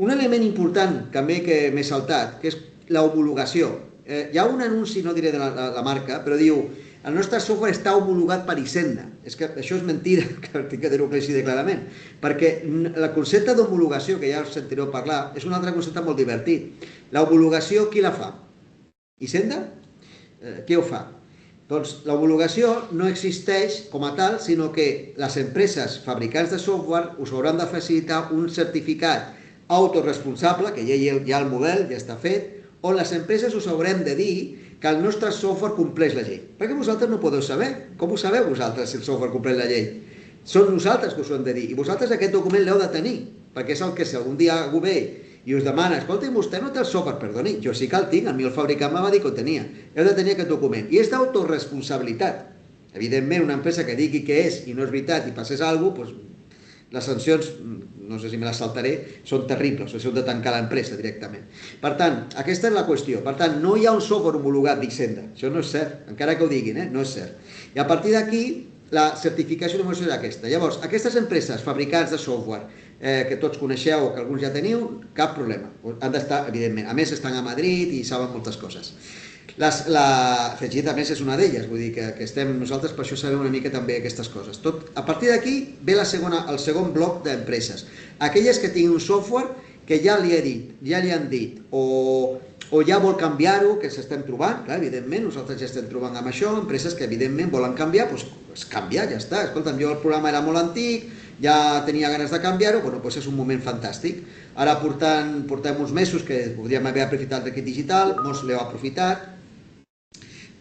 Un element important també que m'he saltat, que és l'homologació. Hi ha un anunci, no diré de la marca, però diu el nostre software està homologat per Hisenda. És que això és mentida, que tinc que dir-ho així de clarament, perquè el concepte d'homologació, que ja us sentireu parlar, és un altre concepte molt divertit. L'homologació, qui la fa? Hisenda? Qui ho fa? Doncs l'homologació no existeix com a tal, sinó que les empreses fabricants de software us hauran de facilitar un certificat autoresponsable, que ja hi ha el model, ja està fet, on les empreses us haurem de dir que el nostre software compleix la llei. Perquè vosaltres no podeu saber. Com ho sabeu vosaltres si el software compleix la llei? Són nosaltres que us ho hem de dir. I vosaltres aquest document l'heu de tenir, perquè és el que si algun dia algú ve i us demana, escolta, vostè no té el software, perdoni, jo sí que el tinc, a mi el fabricant me va dir que ho tenia. Heu de tenir aquest document. I és d'autoresponsabilitat. Evidentment, una empresa que digui que és i no és veritat i passés alguna cosa, doncs les sancions, no sé si me les saltaré, són terribles, o sigui, heu de tancar l'empresa directament. Per tant, aquesta és la qüestió. Per tant, no hi ha un software homologat d'Hisenda. Això no és cert, encara que ho diguin, no és cert. I a partir d'aquí, la certificació d'homologació és aquesta. Llavors, aquestes empreses, fabricants de software, que tots coneixeu o que alguns ja teniu, cap problema. Han d'estar, evidentment. A més, estan a Madrid i saben moltes coses. Afegit, a més, és una d'elles, vull dir que estem nosaltres, per això sabem una mica també aquestes coses. A partir d'aquí ve el segon bloc d'empreses. Aquelles que tinguin un software que ja li han dit, o ja vol canviar-ho, que s'estem trobant, clar, evidentment, nosaltres ja estem trobant amb això, empreses que evidentment volen canviar, doncs canviar, ja està. Escolta'm, jo el programa era molt antic, ja tenia ganes de canviar-ho, doncs és un moment fantàstic. Ara portem uns mesos que podríem haver aprofitat l'equip digital, molts l'heu aprofitat.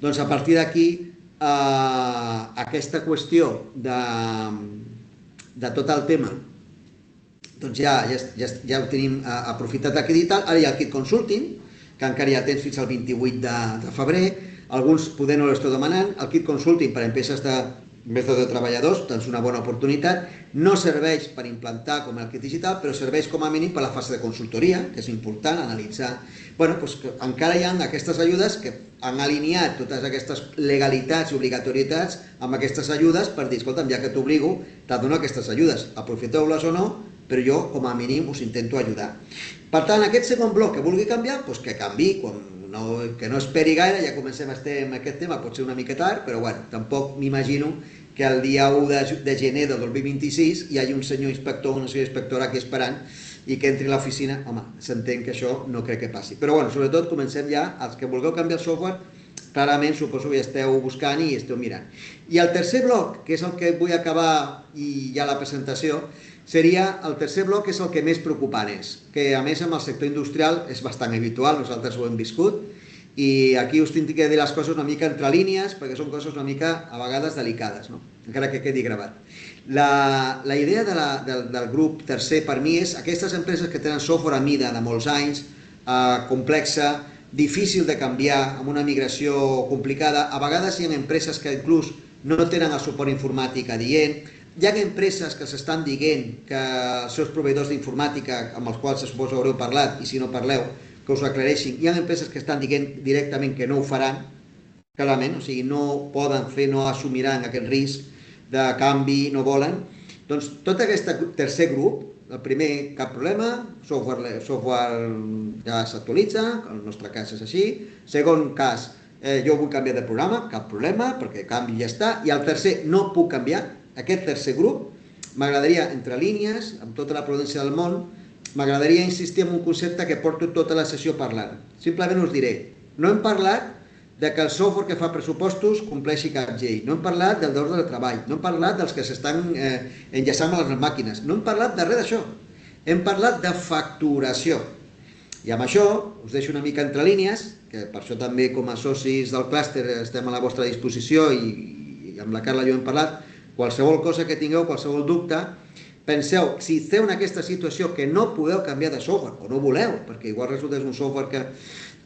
Doncs a partir d'aquí, aquesta qüestió de tot el tema, doncs ja ho tenim aprofitat l'equip digital. Ara hi ha el Kit Consulting, que encara hi ha temps fins al 28 de febrer. Alguns poder no l'esteu demanant. El Kit Consulting per a empreses més de 10 treballadors, doncs una bona oportunitat. No serveix per implantar com el kit digital, però serveix com a mínim per la fase de consultoria, que és important, analitzar. Bueno, doncs que encara hi ha aquestes ajudes que han alineat totes aquestes legalitats i obligatorietats amb aquestes ajudes per dir, escolta'm, ja que t'obligo, t'ha de donar aquestes ajudes, aprofiteu-les o no, però jo com a mínim us intento ajudar. Per tant, aquest segon bloc que vulgui canviar, doncs que canvi, que no esperi gaire, ja comencem a estar en aquest tema, pot ser una mica tard, però bueno, tampoc m'imagino que el dia 1 de gener del 2026 hi hagi un senyor inspector o una senyora inspectora aquí esperant i que entri a l'oficina. Home, s'entén que això no crec que passi. Però bueno, sobretot comencem ja, els que vulgueu canviar el software, clarament suposo que ja esteu buscant i esteu mirant. I el tercer bloc, que és el que vull acabar i ja la presentació, seria el tercer bloc, que és el que més preocupant és, que a més amb el sector industrial és bastant habitual, nosaltres ho hem viscut, i aquí us tinc que dir les coses una mica entre línies, perquè són coses una mica a vegades delicades, no? Encara que quedi gravat. La idea del grup tercer per mi és aquestes empreses que tenen software a mida de molts anys, complexa, difícil de canviar, amb una migració complicada. A vegades hi ha empreses que inclús no tenen el suport informàtic adient. Hi ha empreses que s'estan dient que els seus proveïdors d'informàtica, amb els quals suposo haureu parlat, i si no parleu, que us aclareixin. Hi ha empreses que estan dient directament que no ho faran, clarament, o sigui, no poden fer, no assumiran aquest risc de canvi, no volen. Doncs tot aquest tercer grup, el primer, cap problema, software ja s'actualitza, en el nostre cas és així. Segon cas, jo vull canviar de programa, cap problema, perquè canvi ja està. I el tercer, no puc canviar. Aquest tercer grup, m'agradaria, entre línies, amb tota la prudència del món, m'agradaria insistir en un concepte que porto tota la sessió parlant. Simplement us diré, no hem parlat de que el software que fa pressupostos compleixi cap llei, no hem parlat del d'ordre de treball, no hem parlat dels que s'estan enllaçant a les màquines, no hem parlat de res d'això, hem parlat de facturació. I amb això us deixo una mica entre línies, que per això també com a socis del clúster estem a la vostra disposició i amb la Carla i jo hem parlat, qualsevol cosa que tingueu, qualsevol dubte, penseu, si esteu en aquesta situació que no podeu canviar de software, o no voleu, perquè igual resulta que és un software que...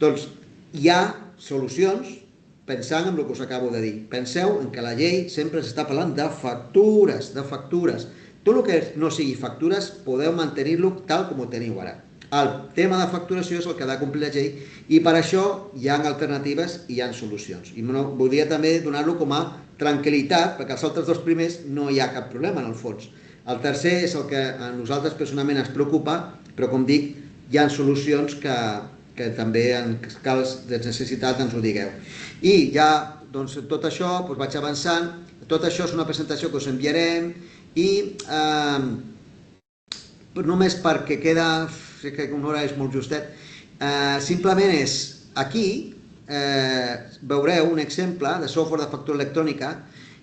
Doncs hi ha solucions pensant en el que us acabo de dir. Penseu en que la llei sempre s'està parlant de factures, de factures. Tot el que no sigui factures podeu mantenir-lo tal com ho teniu ara. El tema de facturació és el que ha de complir la llei i per això hi ha alternatives i hi ha solucions. I voldria també donar-lo com a tranquil·litat, perquè els altres dos primers no hi ha cap problema en el fons. El tercer és el que a nosaltres personalment ens preocupa, però com dic, hi ha solucions que també en cas de necessitat ens ho digueu. I ja, doncs, tot això, vaig avançant, tot això és una presentació que us enviarem i només perquè queda, sé que una hora és molt justet, simplement és, aquí veureu un exemple de software de factura electrònica.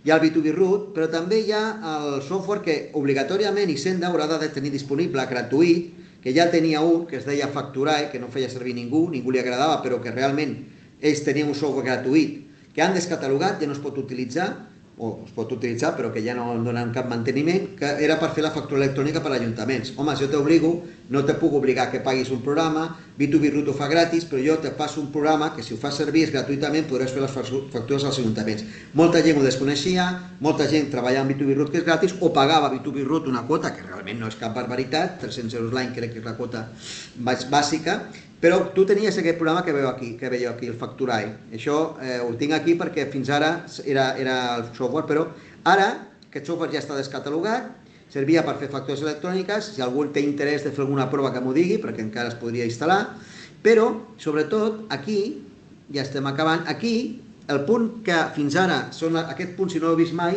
Hi ha el B2B Root, però també hi ha el software que obligatòriament Hisenda haurà de tenir disponible, gratuït, que ja tenia un, que es deia Facturae, que no feia servir ningú li agradava, però que realment ells tenien un software gratuït, que han descatalogat, ja no es pot utilitzar, o es pot utilitzar però que ja no donen cap manteniment, que era per fer la factura electrònica per a ajuntaments. Home, si jo t'obligo, no te puc obligar que paguis un programa, B2B Root ho fa gratis, però jo te passo un programa que si ho fas servir gratuïtament podràs fer les factures als ajuntaments. Molta gent ho desconeixia, molta gent treballava amb B2B Root que és gratis o pagava B2B Root una quota, que realment no és cap barbaritat, 300 euros l'any crec que és la quota bàsica, però tu tenies aquest programa que veieu aquí, el Facturae. Això ho tinc aquí perquè fins ara era el software, però ara aquest software ja està descatalogat, servia per fer factures electròniques, si algú té interès de fer alguna prova que m'ho digui, perquè encara es podria instal·lar, però, sobretot, aquí, ja estem acabant, aquí, el punt que fins ara, aquest punt si no l'heu vist mai,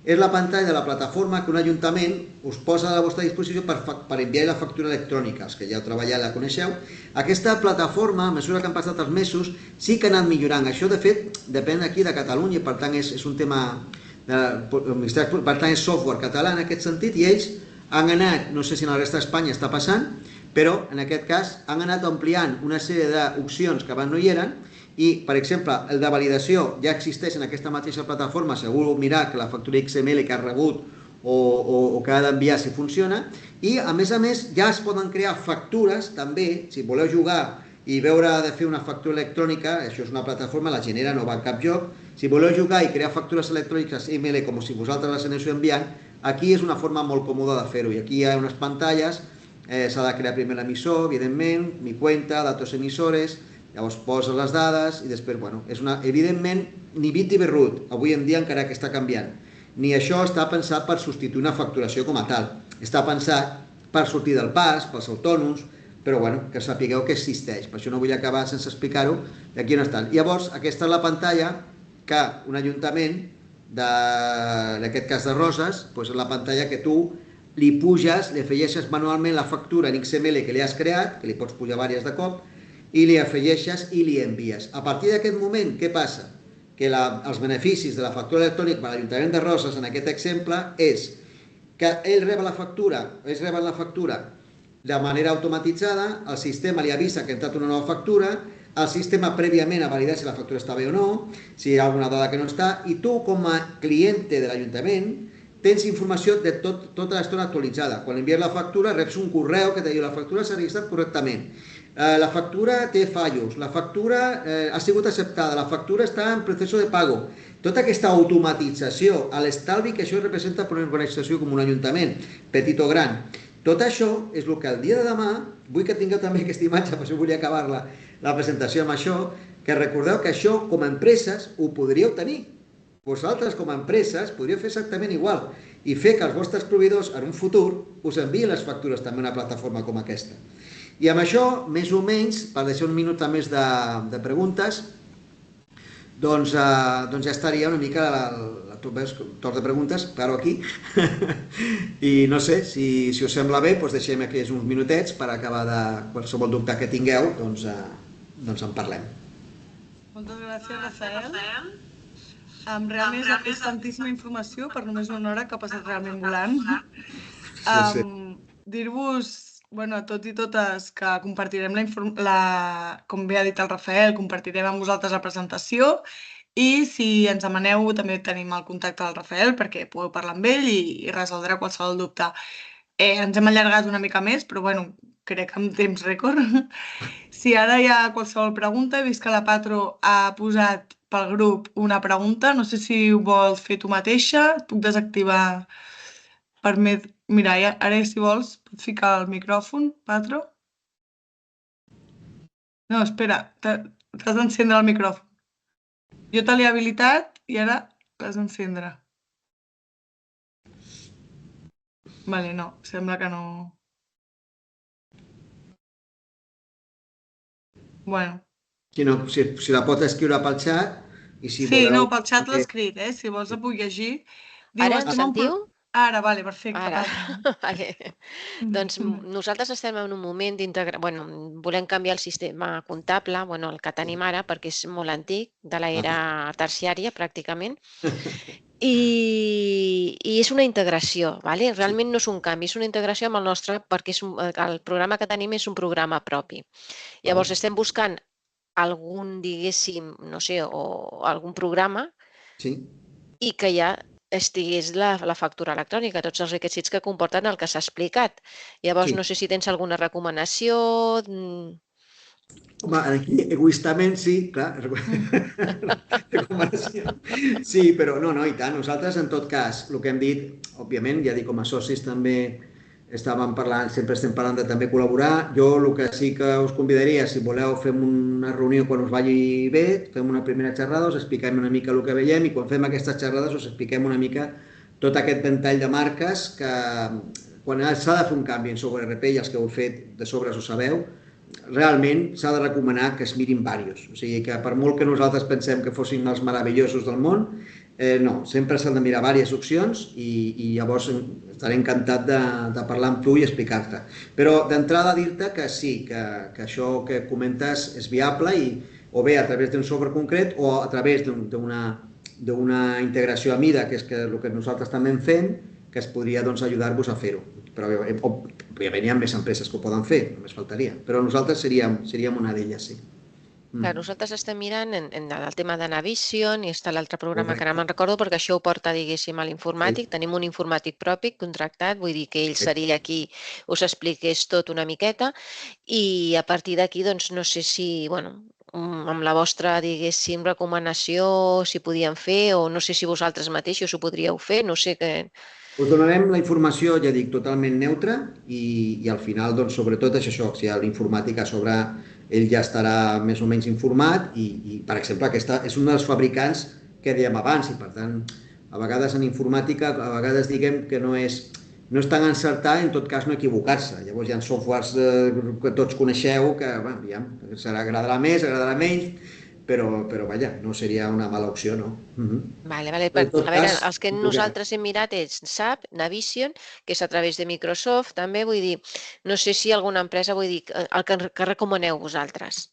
és la pantalla de la plataforma que un ajuntament us posa a la vostra disposició per enviar la factura electrònica. Els que ja heu treballat la coneixeu. Aquesta plataforma, a mesura que han passat els mesos, sí que ha anat millorant. Això, de fet, depèn aquí de Catalunya, per tant, és un tema... Per tant, és software català en aquest sentit, i ells han anat, no sé si en la resta d'Espanya està passant, però en aquest cas han anat ampliant una sèrie d'opcions que abans no hi eren. I, per exemple, el de validació ja existeix en aquesta mateixa plataforma, segur mirar que la factura XML que ha rebut o que ha d'enviar si funciona, i a més ja es poden crear factures també, si voleu jugar i veure de fer una factura electrònica, això és una plataforma, la genera, no va a cap lloc. Si voleu jugar i crear factures electròniques email com si vosaltres les aneu enviant, aquí és una forma molt còmoda de fer-ho. I aquí hi ha unes pantalles, s'ha de crear primer l'emissor, evidentment, mi cuenta, datos emissores, llavors poses les dades i després, bueno, evidentment, ni bit ni berrut, avui en dia encara que està canviant. Ni això està pensat per substituir una facturació com a tal. Està pensat per sortir del pas, pels autònoms, però bueno, que sapigueu que existeix. Per això no vull acabar sense explicar-ho d'aquí on estan. Llavors, aquesta és la pantalla que un ajuntament, en aquest cas de Roses, és la pantalla que tu li puges, li afegeixes manualment la factura en XML que li has creat, que li pots pujar diverses de cop, i li afegeixes i li envies. A partir d'aquest moment, què passa? Que els beneficis de la factura electrònica per l'Ajuntament de Roses, en aquest exemple, és que ells reben la factura de manera automatitzada, el sistema li avisa que ha entrat una nova factura, el sistema prèviament ha validat si la factura està bé o no, si hi ha alguna dada que no està, i tu, com a cliente de l'Ajuntament, tens informació de tota l'estona actualitzada. Quan envies la factura, reps un correu que te diu la factura s'ha registrat correctament. La factura té fallos, la factura ha sigut acceptada, la factura està en procés de pago. Tota aquesta automatització, a l'estalvi que això representa per una organització com un ajuntament, petit o gran, tot això és el que el dia de demà, vull que tingueu també aquesta imatge, per això volia acabar la presentació amb això, que recordeu que això com a empreses ho podríeu tenir. Vosaltres com a empreses podríeu fer exactament igual i fer que els vostres proveïdors en un futur us enviïn les factures també a una plataforma com aquesta. I amb això, més o menys, per deixar un minut més de preguntes, doncs ja estaria una mica torn de preguntes, però aquí. I no sé, si us sembla bé, deixem aquí uns minutets per acabar de qualsevol dubte que tingueu, doncs en parlem. Moltes gràcies, Rafael. Realment ha fet tantíssima informació per només una hora que ha passat realment volant. Dir-vos a tots i totes que compartirem com bé ha dit el Rafael, compartirem amb vosaltres la presentació i si ens demaneu també tenim el contacte del Rafael perquè podeu parlar amb ell i resoldrà qualsevol dubte. Ens hem allargat una mica més, però crec que amb temps rècord. Si ara hi ha qualsevol pregunta, he vist que la Patro ha posat pel grup una pregunta, no sé si ho vols fer tu mateixa, et puc desactivar Mira, ara si vols pots ficar el micròfon, Patro. No, espera, t'has d'encendre el micròfon. Jo te l'he habilitat i ara l'has d'encendre. Vale, no, sembla que no... Bueno. Si la pot escriure pel xat i si voleu... Sí, no, pel xat l'ha escrit, si vols la puc llegir. Ara ens sentiu? Ara, vale, perfecte. Vale. Doncs nosaltres estem en un moment d'integrar... volem canviar el sistema comptable, el que tenim ara, perquè és molt antic, de l'era terciària, pràcticament. I és una integració, vale? Realment no és un canvi, és una integració amb el nostre, perquè el programa que tenim és un programa propi. Llavors estem buscant algun, diguéssim, no sé, o algun programa i que ja estigués la factura electrònica, tots els requisits que comporten el que s'ha explicat. Llavors, no sé si tens alguna recomanació... Home, aquí, egoistament, sí, clar. Sí, però no, i tant. Nosaltres, en tot cas, el que hem dit, òbviament, ja dic, com a socis també estàvem parlant, sempre estem parlant de també col·laborar. Jo el que sí que us convidaria, si voleu, fem una reunió quan us vagi bé, fem una primera xerrada, us expliquem una mica el que veiem i quan fem aquestes xerrades us expliquem una mica tot aquest ventall de marques que quan s'ha de fer un canvi en sobre RP i els que heu fet de sobres ho sabeu, realment s'ha de recomanar que es mirin diversos. O sigui que per molt que nosaltres pensem que fossin els meravellosos del món, no, sempre s'han de mirar diverses opcions i llavors estaré encantat de parlar amb tu i explicar-te. Però d'entrada dir-te que sí, que això que comentes és viable o bé a través d'un software concret o a través d'una integració a mida, que és el que nosaltres també fem, que es podria ajudar-vos a fer-ho. Però òbviament hi ha més empreses que ho poden fer, només faltaria. Però nosaltres seríem una d'elles, sí. Clar, nosaltres estem mirant en el tema de Navision i està l'altre programa que ara Correcte. me'n recordo perquè això ho porta, diguéssim, a Sí. l'informàtic. Tenim un informàtic propi contractat, vull dir que ell seria qui us expliqués tot una miqueta i a partir d'aquí, doncs, no sé si, bueno, amb la vostra, diguéssim, recomanació, si podíem fer o no sé si vosaltres mateixos ho podríeu fer, no sé què... Us donarem la informació, ja dic, totalment neutra i al final, doncs, sobretot és això, si hi ha l'informàtic a sobre, ell ja estarà més o menys informat i per exemple, aquesta és un dels fabricants que dèiem abans i, per tant, a vegades en informàtica, a vegades diguem que no és tan encertar, en tot cas no equivocar-se. Llavors hi ha softwares que tots coneixeu que, bueno, ja, agradarà més, agradarà menys, però vaja, no seria una mala opció, no? Vale. En tot A veure, cas, els que nosaltres hem mirat és SAP, Navision, que és a través de Microsoft, també, vull dir, no sé si alguna empresa, vull dir, el que recomaneu vosaltres.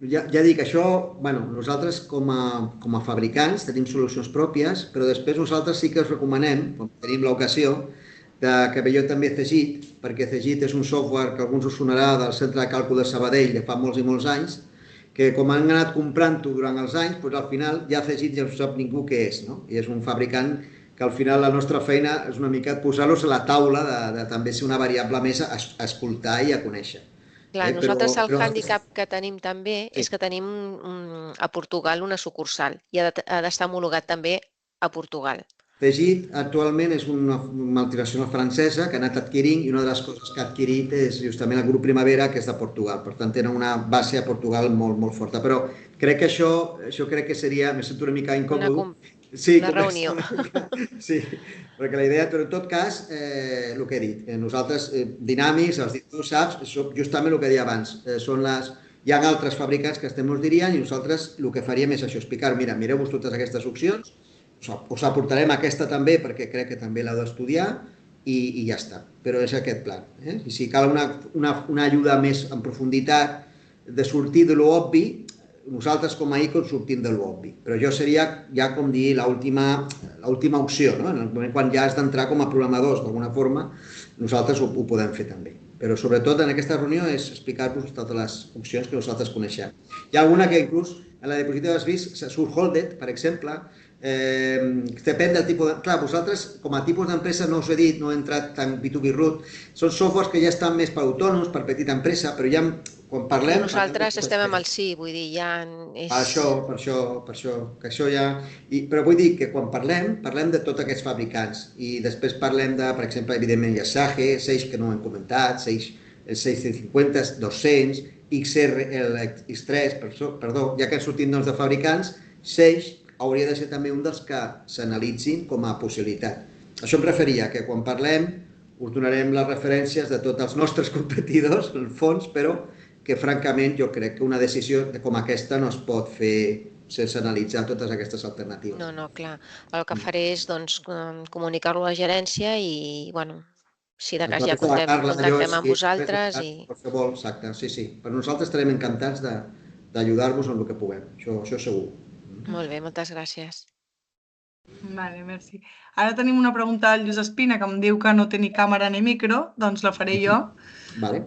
Ja dic, això, bueno, nosaltres com a fabricants tenim solucions pròpies, però després nosaltres sí que us recomanem, quan tenim l'ocasió, que veieu també Cegit, perquè Cegit és un software que a alguns us sonarà del Centre de Càlcul de Sabadell de fa molts i molts anys, que com han anat comprant-ho durant els anys, doncs al final ja Cegit ja no sap ningú què és, no? I és un fabricant que al final la nostra feina és una mica posar-los a la taula de també ser una variable més a escoltar i a conèixer. Clar, nosaltres el Però hàndicap que tenim també és que tenim a Portugal una sucursal i ha d'estar homologat també a Portugal. Cegit actualment és una multinacional francesa que ha anat adquirint i una de les coses que ha adquirit és justament el grup Primavera, que és de Portugal. Per tant, tenen una base a Portugal molt, molt forta. Però crec que això crec que seria, me sento una mica incòmode. Una reunió. Sí, perquè la idea, però en tot cas, el que he dit, nosaltres, Dynamics, tu saps, justament el que deia abans, hi ha altres fabricants que estem us dirien i nosaltres el que faríem és això, explicar, mira, mireu-vos totes aquestes opcions, us aportarem aquesta també perquè crec que també l'heu d'estudiar i ja està, però és aquest plan. I si cal una ajuda més en profunditat de sortir de l'obvi, nosaltres com a Icon sortim de l'obvi, però això seria ja com dir l'última opció, no? En el moment quan ja has d'entrar com a programadors d'alguna forma, nosaltres ho podem fer també. Però sobretot en aquesta reunió és explicar-vos totes les opcions que nosaltres coneixem. Hi ha alguna que inclús en la diapositiva has vist, surt Holded, per exemple, depèn del tipus de... Clar, vosaltres com a tipus d'empresa no us he dit, no he entrat tan B2B root, són softwares que ja estan més per autònoms, per petita empresa, però ja quan parlem... Nosaltres estem amb el sí, vull dir, ja... Per això, que això ja... Però vull dir que quan parlem de tots aquests fabricants i després parlem de, per exemple, evidentment hi ha Sage, Sage que no ho hem comentat, Sage, el 650, 200, XR, el X3, perdó, ja que han sortit noms de fabricants, Sage hauria de ser també un dels que s'analitzin com a possibilitat. Això em referia que quan parlem us donarem les referències de tots els nostres competidors, en el fons, però que francament jo crec que una decisió com aquesta no es pot fer sense analitzar totes aquestes alternatives. No, clar. El que faré és doncs, comunicar-lo a la gerència i, bueno, si de cas ja contactem amb vosaltres. Qualsevol, exacte, sí. Per nosaltres estarem encantats d'ajudar-vos en el que puguem, això segur. Molt bé, moltes gràcies. Vale, merci. Ara tenim una pregunta del Lluís Espina que em diu que no té ni càmera ni micro, doncs la faré jo. Vale.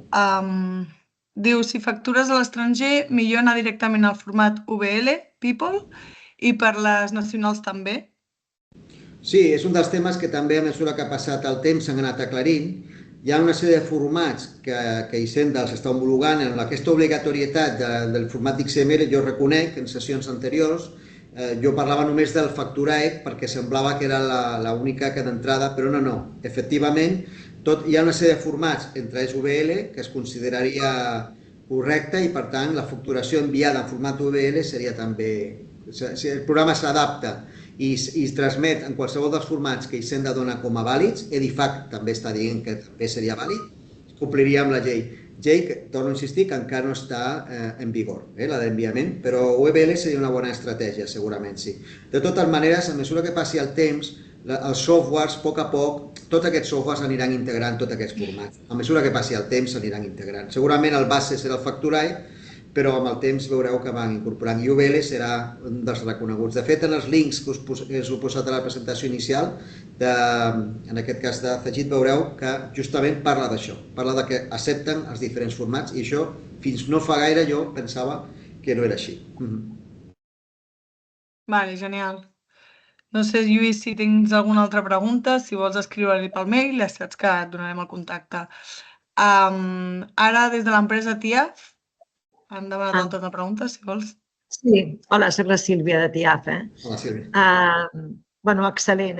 Diu, si factures a l'estranger, millor anar directament al format VL, People, i per les nacionals també? Sí, és un dels temes que també a mesura que ha passat el temps s'han anat aclarint. Hi ha una sèrie de formats que Hisenda els està homologant en aquesta obligatorietat del format XML. Jo reconec que en sessions anteriors jo parlava només del facturaec perquè semblava que era l'única que d'entrada, però no. Efectivament, hi ha una sèrie de formats, entre ells VL, que es consideraria correcte i per tant la facturació enviada en format VL seria també... Si el programa s'adapta i es transmet en qualsevol dels formats que Hisenda dona com a vàlids, Edifact també està dient que també seria vàlid, compliria amb la llei. Llei, que torno a insistir, que encara no està en vigor, la d'enviament, però UVL seria una bona estratègia, segurament sí. De totes maneres, a mesura que passi el temps, els softwares, a poc a poc, tots aquests softwares aniran integrant tots aquests formats. A mesura que passi el temps, s'aniran integrant. Segurament el base serà el facturae, però amb el temps veureu que van incorporant. UVL serà un dels reconeguts. De fet, en els links que us he posat a la presentació inicial, en aquest cas de Cegit, veureu que justament parla d'això. Parla que accepten els diferents formats i això, fins no fa gaire, jo pensava que no era així. Vale, genial. No sé, Lluís, si tens alguna altra pregunta, si vols escriure-li pel mail, ja saps que et donarem el contacte. Ara, des de l'empresa TIAF, han demanat el torn de preguntes, si vols. Sí, hola, soc la Sílvia de TIAF. Hola, Sílvia. Bueno, excel·lent,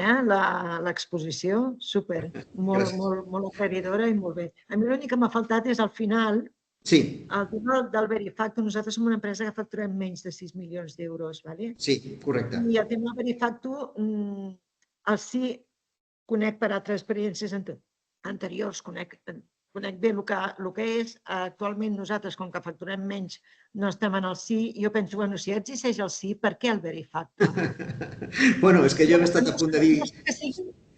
l'exposició, super, molt aclaridora i molt bé. A mi l'únic que m'ha faltat és al final, Sí, el tema del Verifacto. Nosaltres som una empresa que facturem menys de 6 milions d'euros, ¿vale? sí, correcte. I el tema del Verifacto, el sí conec per altres experiències anteriors, conec bé el que és. Actualment nosaltres, com que facturem menys, no estem en el sí. Jo penso, bueno, si existeix el sí, per què el Verifacto? Bueno, és que jo he estat a punt de dir...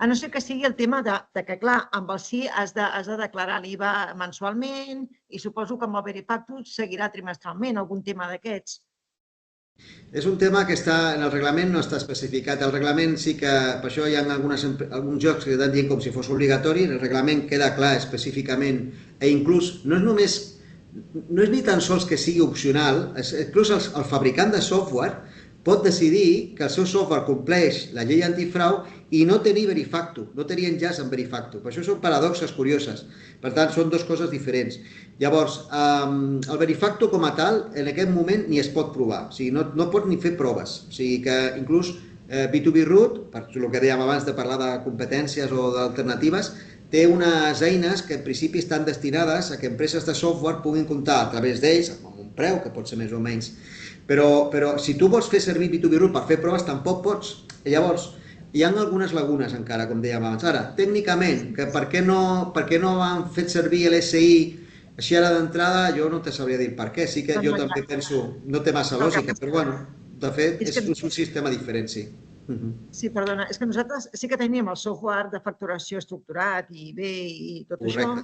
A no ser que sigui el tema de que, clar, amb el sí has de declarar l'IVA mensualment i suposo que amb el Verifacto seguirà trimestralment, algun tema d'aquests. És un tema que està en el reglament, no està especificat. El reglament sí que, per això hi ha alguns jocs que estan dient com si fos obligatori, el reglament queda clar específicament i inclús no és ni tan sols que sigui opcional, inclús el fabricant de software pot decidir que el seu software compleix la llei antifrau i no tenir Verifacto, no tenir enllaç amb Verifacto. Per això són paradoxes curioses. Per tant, són dues coses diferents. Llavors, el Verifacto com a tal, en aquest moment ni es pot provar. O sigui, no pot ni fer proves. O sigui que inclús B2B Root, per el que dèiem abans de parlar de competències o d'alternatives, té unes eines que en principi estan destinades a que empreses de software puguin comptar a través d'ells, amb un preu, que pot ser més o menys. Però si tu vols fer servir B2B Root per fer proves, tampoc pots. I llavors, hi ha algunes lagunes encara, com dèiem abans. Ara, tècnicament, per què no han fet servir l'SI així ara d'entrada, jo no te sabria dir per què. Sí que jo també penso, no té massa lògica, però bueno, de fet, és un sistema diferent, sí. Sí, perdona, és que nosaltres sí que teníem el software de facturació estructurat i bé i tot això.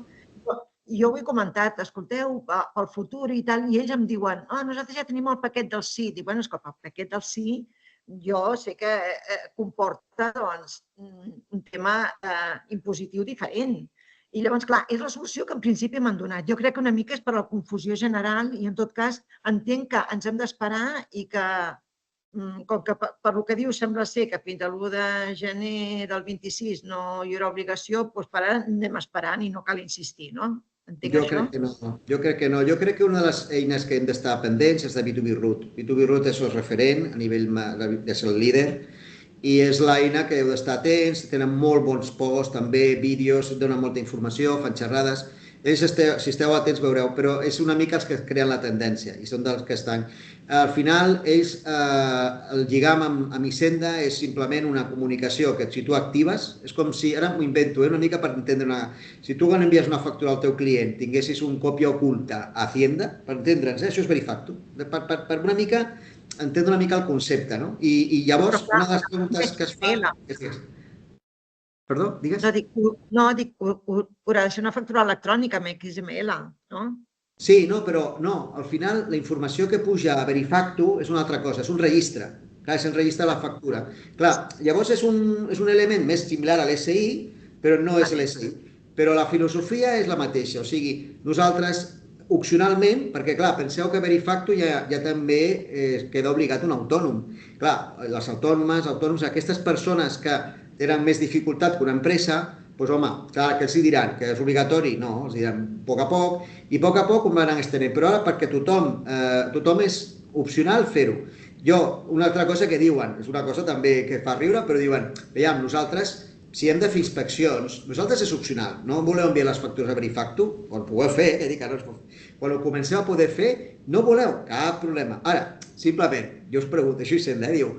Jo ho he comentat, escolteu, pel futur i tal, i ells em diuen, nosaltres ja tenim el paquet del sí. Dic, bueno, és que el paquet del sí jo sé que comporta un tema impositiu diferent. I llavors, clar, és la solució que en principi m'han donat. Jo crec que una mica és per la confusió general i en tot cas entenc que ens hem d'esperar i que, com que per el que diu sembla ser que fins a l'1 de gener del 26 no hi haurà obligació, doncs per ara anem esperant i no cal insistir, no? Jo crec que no. Jo crec que una de les eines que hem d'estar pendents és de B2B Root. B2B Root és el referent a nivell de ser el líder i és l'eina que heu d'estar atents, tenen molt bons posts, també vídeos, donen molta informació, fan xerrades. Ells, si esteu atents, veureu, però és una mica els que creen la tendència i són dels que estan. Al final, ells, el lligam amb Hisenda és simplement una comunicació que si tu actives, és com si, ara m'ho invento, una mica per entendre, si tu quan envies una factura al teu client tinguessis un còpia oculta a Hacienda, per entendre'ns, això és Verifacto, per una mica entendre una mica el concepte, no? I llavors, una de les preguntes que es fa... Perdó, digues? No, dic, haurà de ser una factura electrònica amb XML, no? Sí, no, però no, al final la informació que puja a Verifacto és una altra cosa, és un registre. Clar, és el registre de la factura. Clar, llavors és un element més similar a l'SI, però no és l'SI. Però la filosofia és la mateixa, o sigui, nosaltres opcionalment, perquè clar, penseu que Verifacto ja també queda obligat un autònom. Clar, les autònoms, aquestes persones que tenen més dificultat que una empresa, doncs home, clar, que els diran que és obligatori, no, els diran a poc, i a poc ho van estenent, però ara perquè tothom és opcional fer-ho. Una altra cosa que diuen, és una cosa també que fa riure, però diuen, veiem, nosaltres, si hem de fer inspeccions, nosaltres és opcional, no voleu enviar les factures a Verifacto, quan ho pugueu fer, quan ho comenceu a poder fer, no voleu, cap problema. Ara, simplement, jo us pregunto, això Hisenda, diu,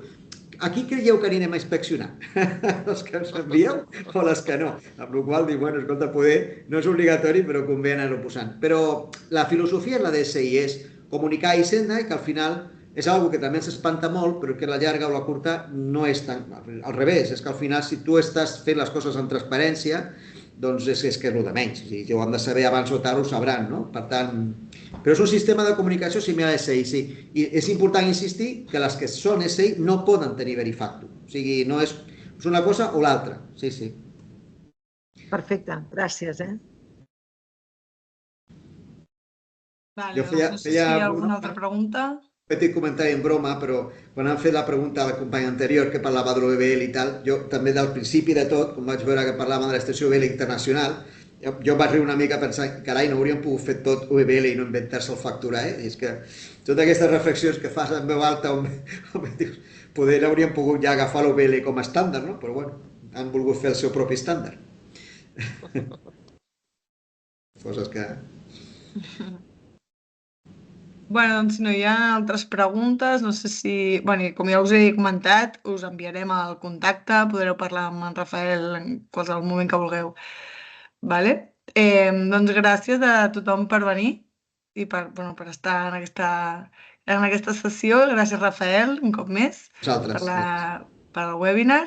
a qui creieu que anirem a inspeccionar? Els que us envieu o les que no? Amb la qual cosa, bueno, escolta, poder no és obligatori, però convé anar-ho posant. Però la filosofia és la DSI, és comunicar a Hisenda i que al final és una que també ens espanta molt, però que a la llarga o la curta no és tan... Al revés, és que al final si tu estàs fent les coses amb transparència, doncs és que és el de menys. Si ho han de saber abans o tard, ho sabran, no? Per tant... Però és un sistema de comunicació similar a SI, sí. I és important insistir que les que són SI no poden tenir Verifacto. O sigui, no és una cosa o l'altra. Sí, sí. Perfecte, gràcies, Vale, no sé si hi ha alguna altra pregunta. petit comentari en broma, però quan han fet la pregunta a la companya anterior que parlava de l'OEBL i tal, jo també del principi de tot, quan vaig veure que parlaven de l'estació OEBL internacional, jo vaig riure una mica pensant, carai, no hauríem pogut fer tot OEBL i no inventar-se el facturar, eh? I és que totes aquestes reflexions que fas en veu alta, dius, poder hauríem pogut ja agafar l'OEBL com a estàndard, no? Però bueno, han volgut fer el seu propi estàndard. Coses que... Bueno, doncs si no hi ha altres preguntes, no sé si... Bueno, com ja us he comentat, us enviarem el contacte, podreu parlar amb en Rafael en qualsevol moment que vulgueu. Vale? Doncs gràcies a tothom per venir i per estar en aquesta sessió. Gràcies, Rafael, un cop més, per el webinar.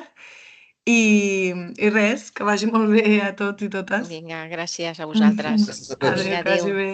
I res, que vagi molt bé a tots i totes. Vinga, gràcies a vosaltres. Gràcies a tots. Adéu, que vagi bé.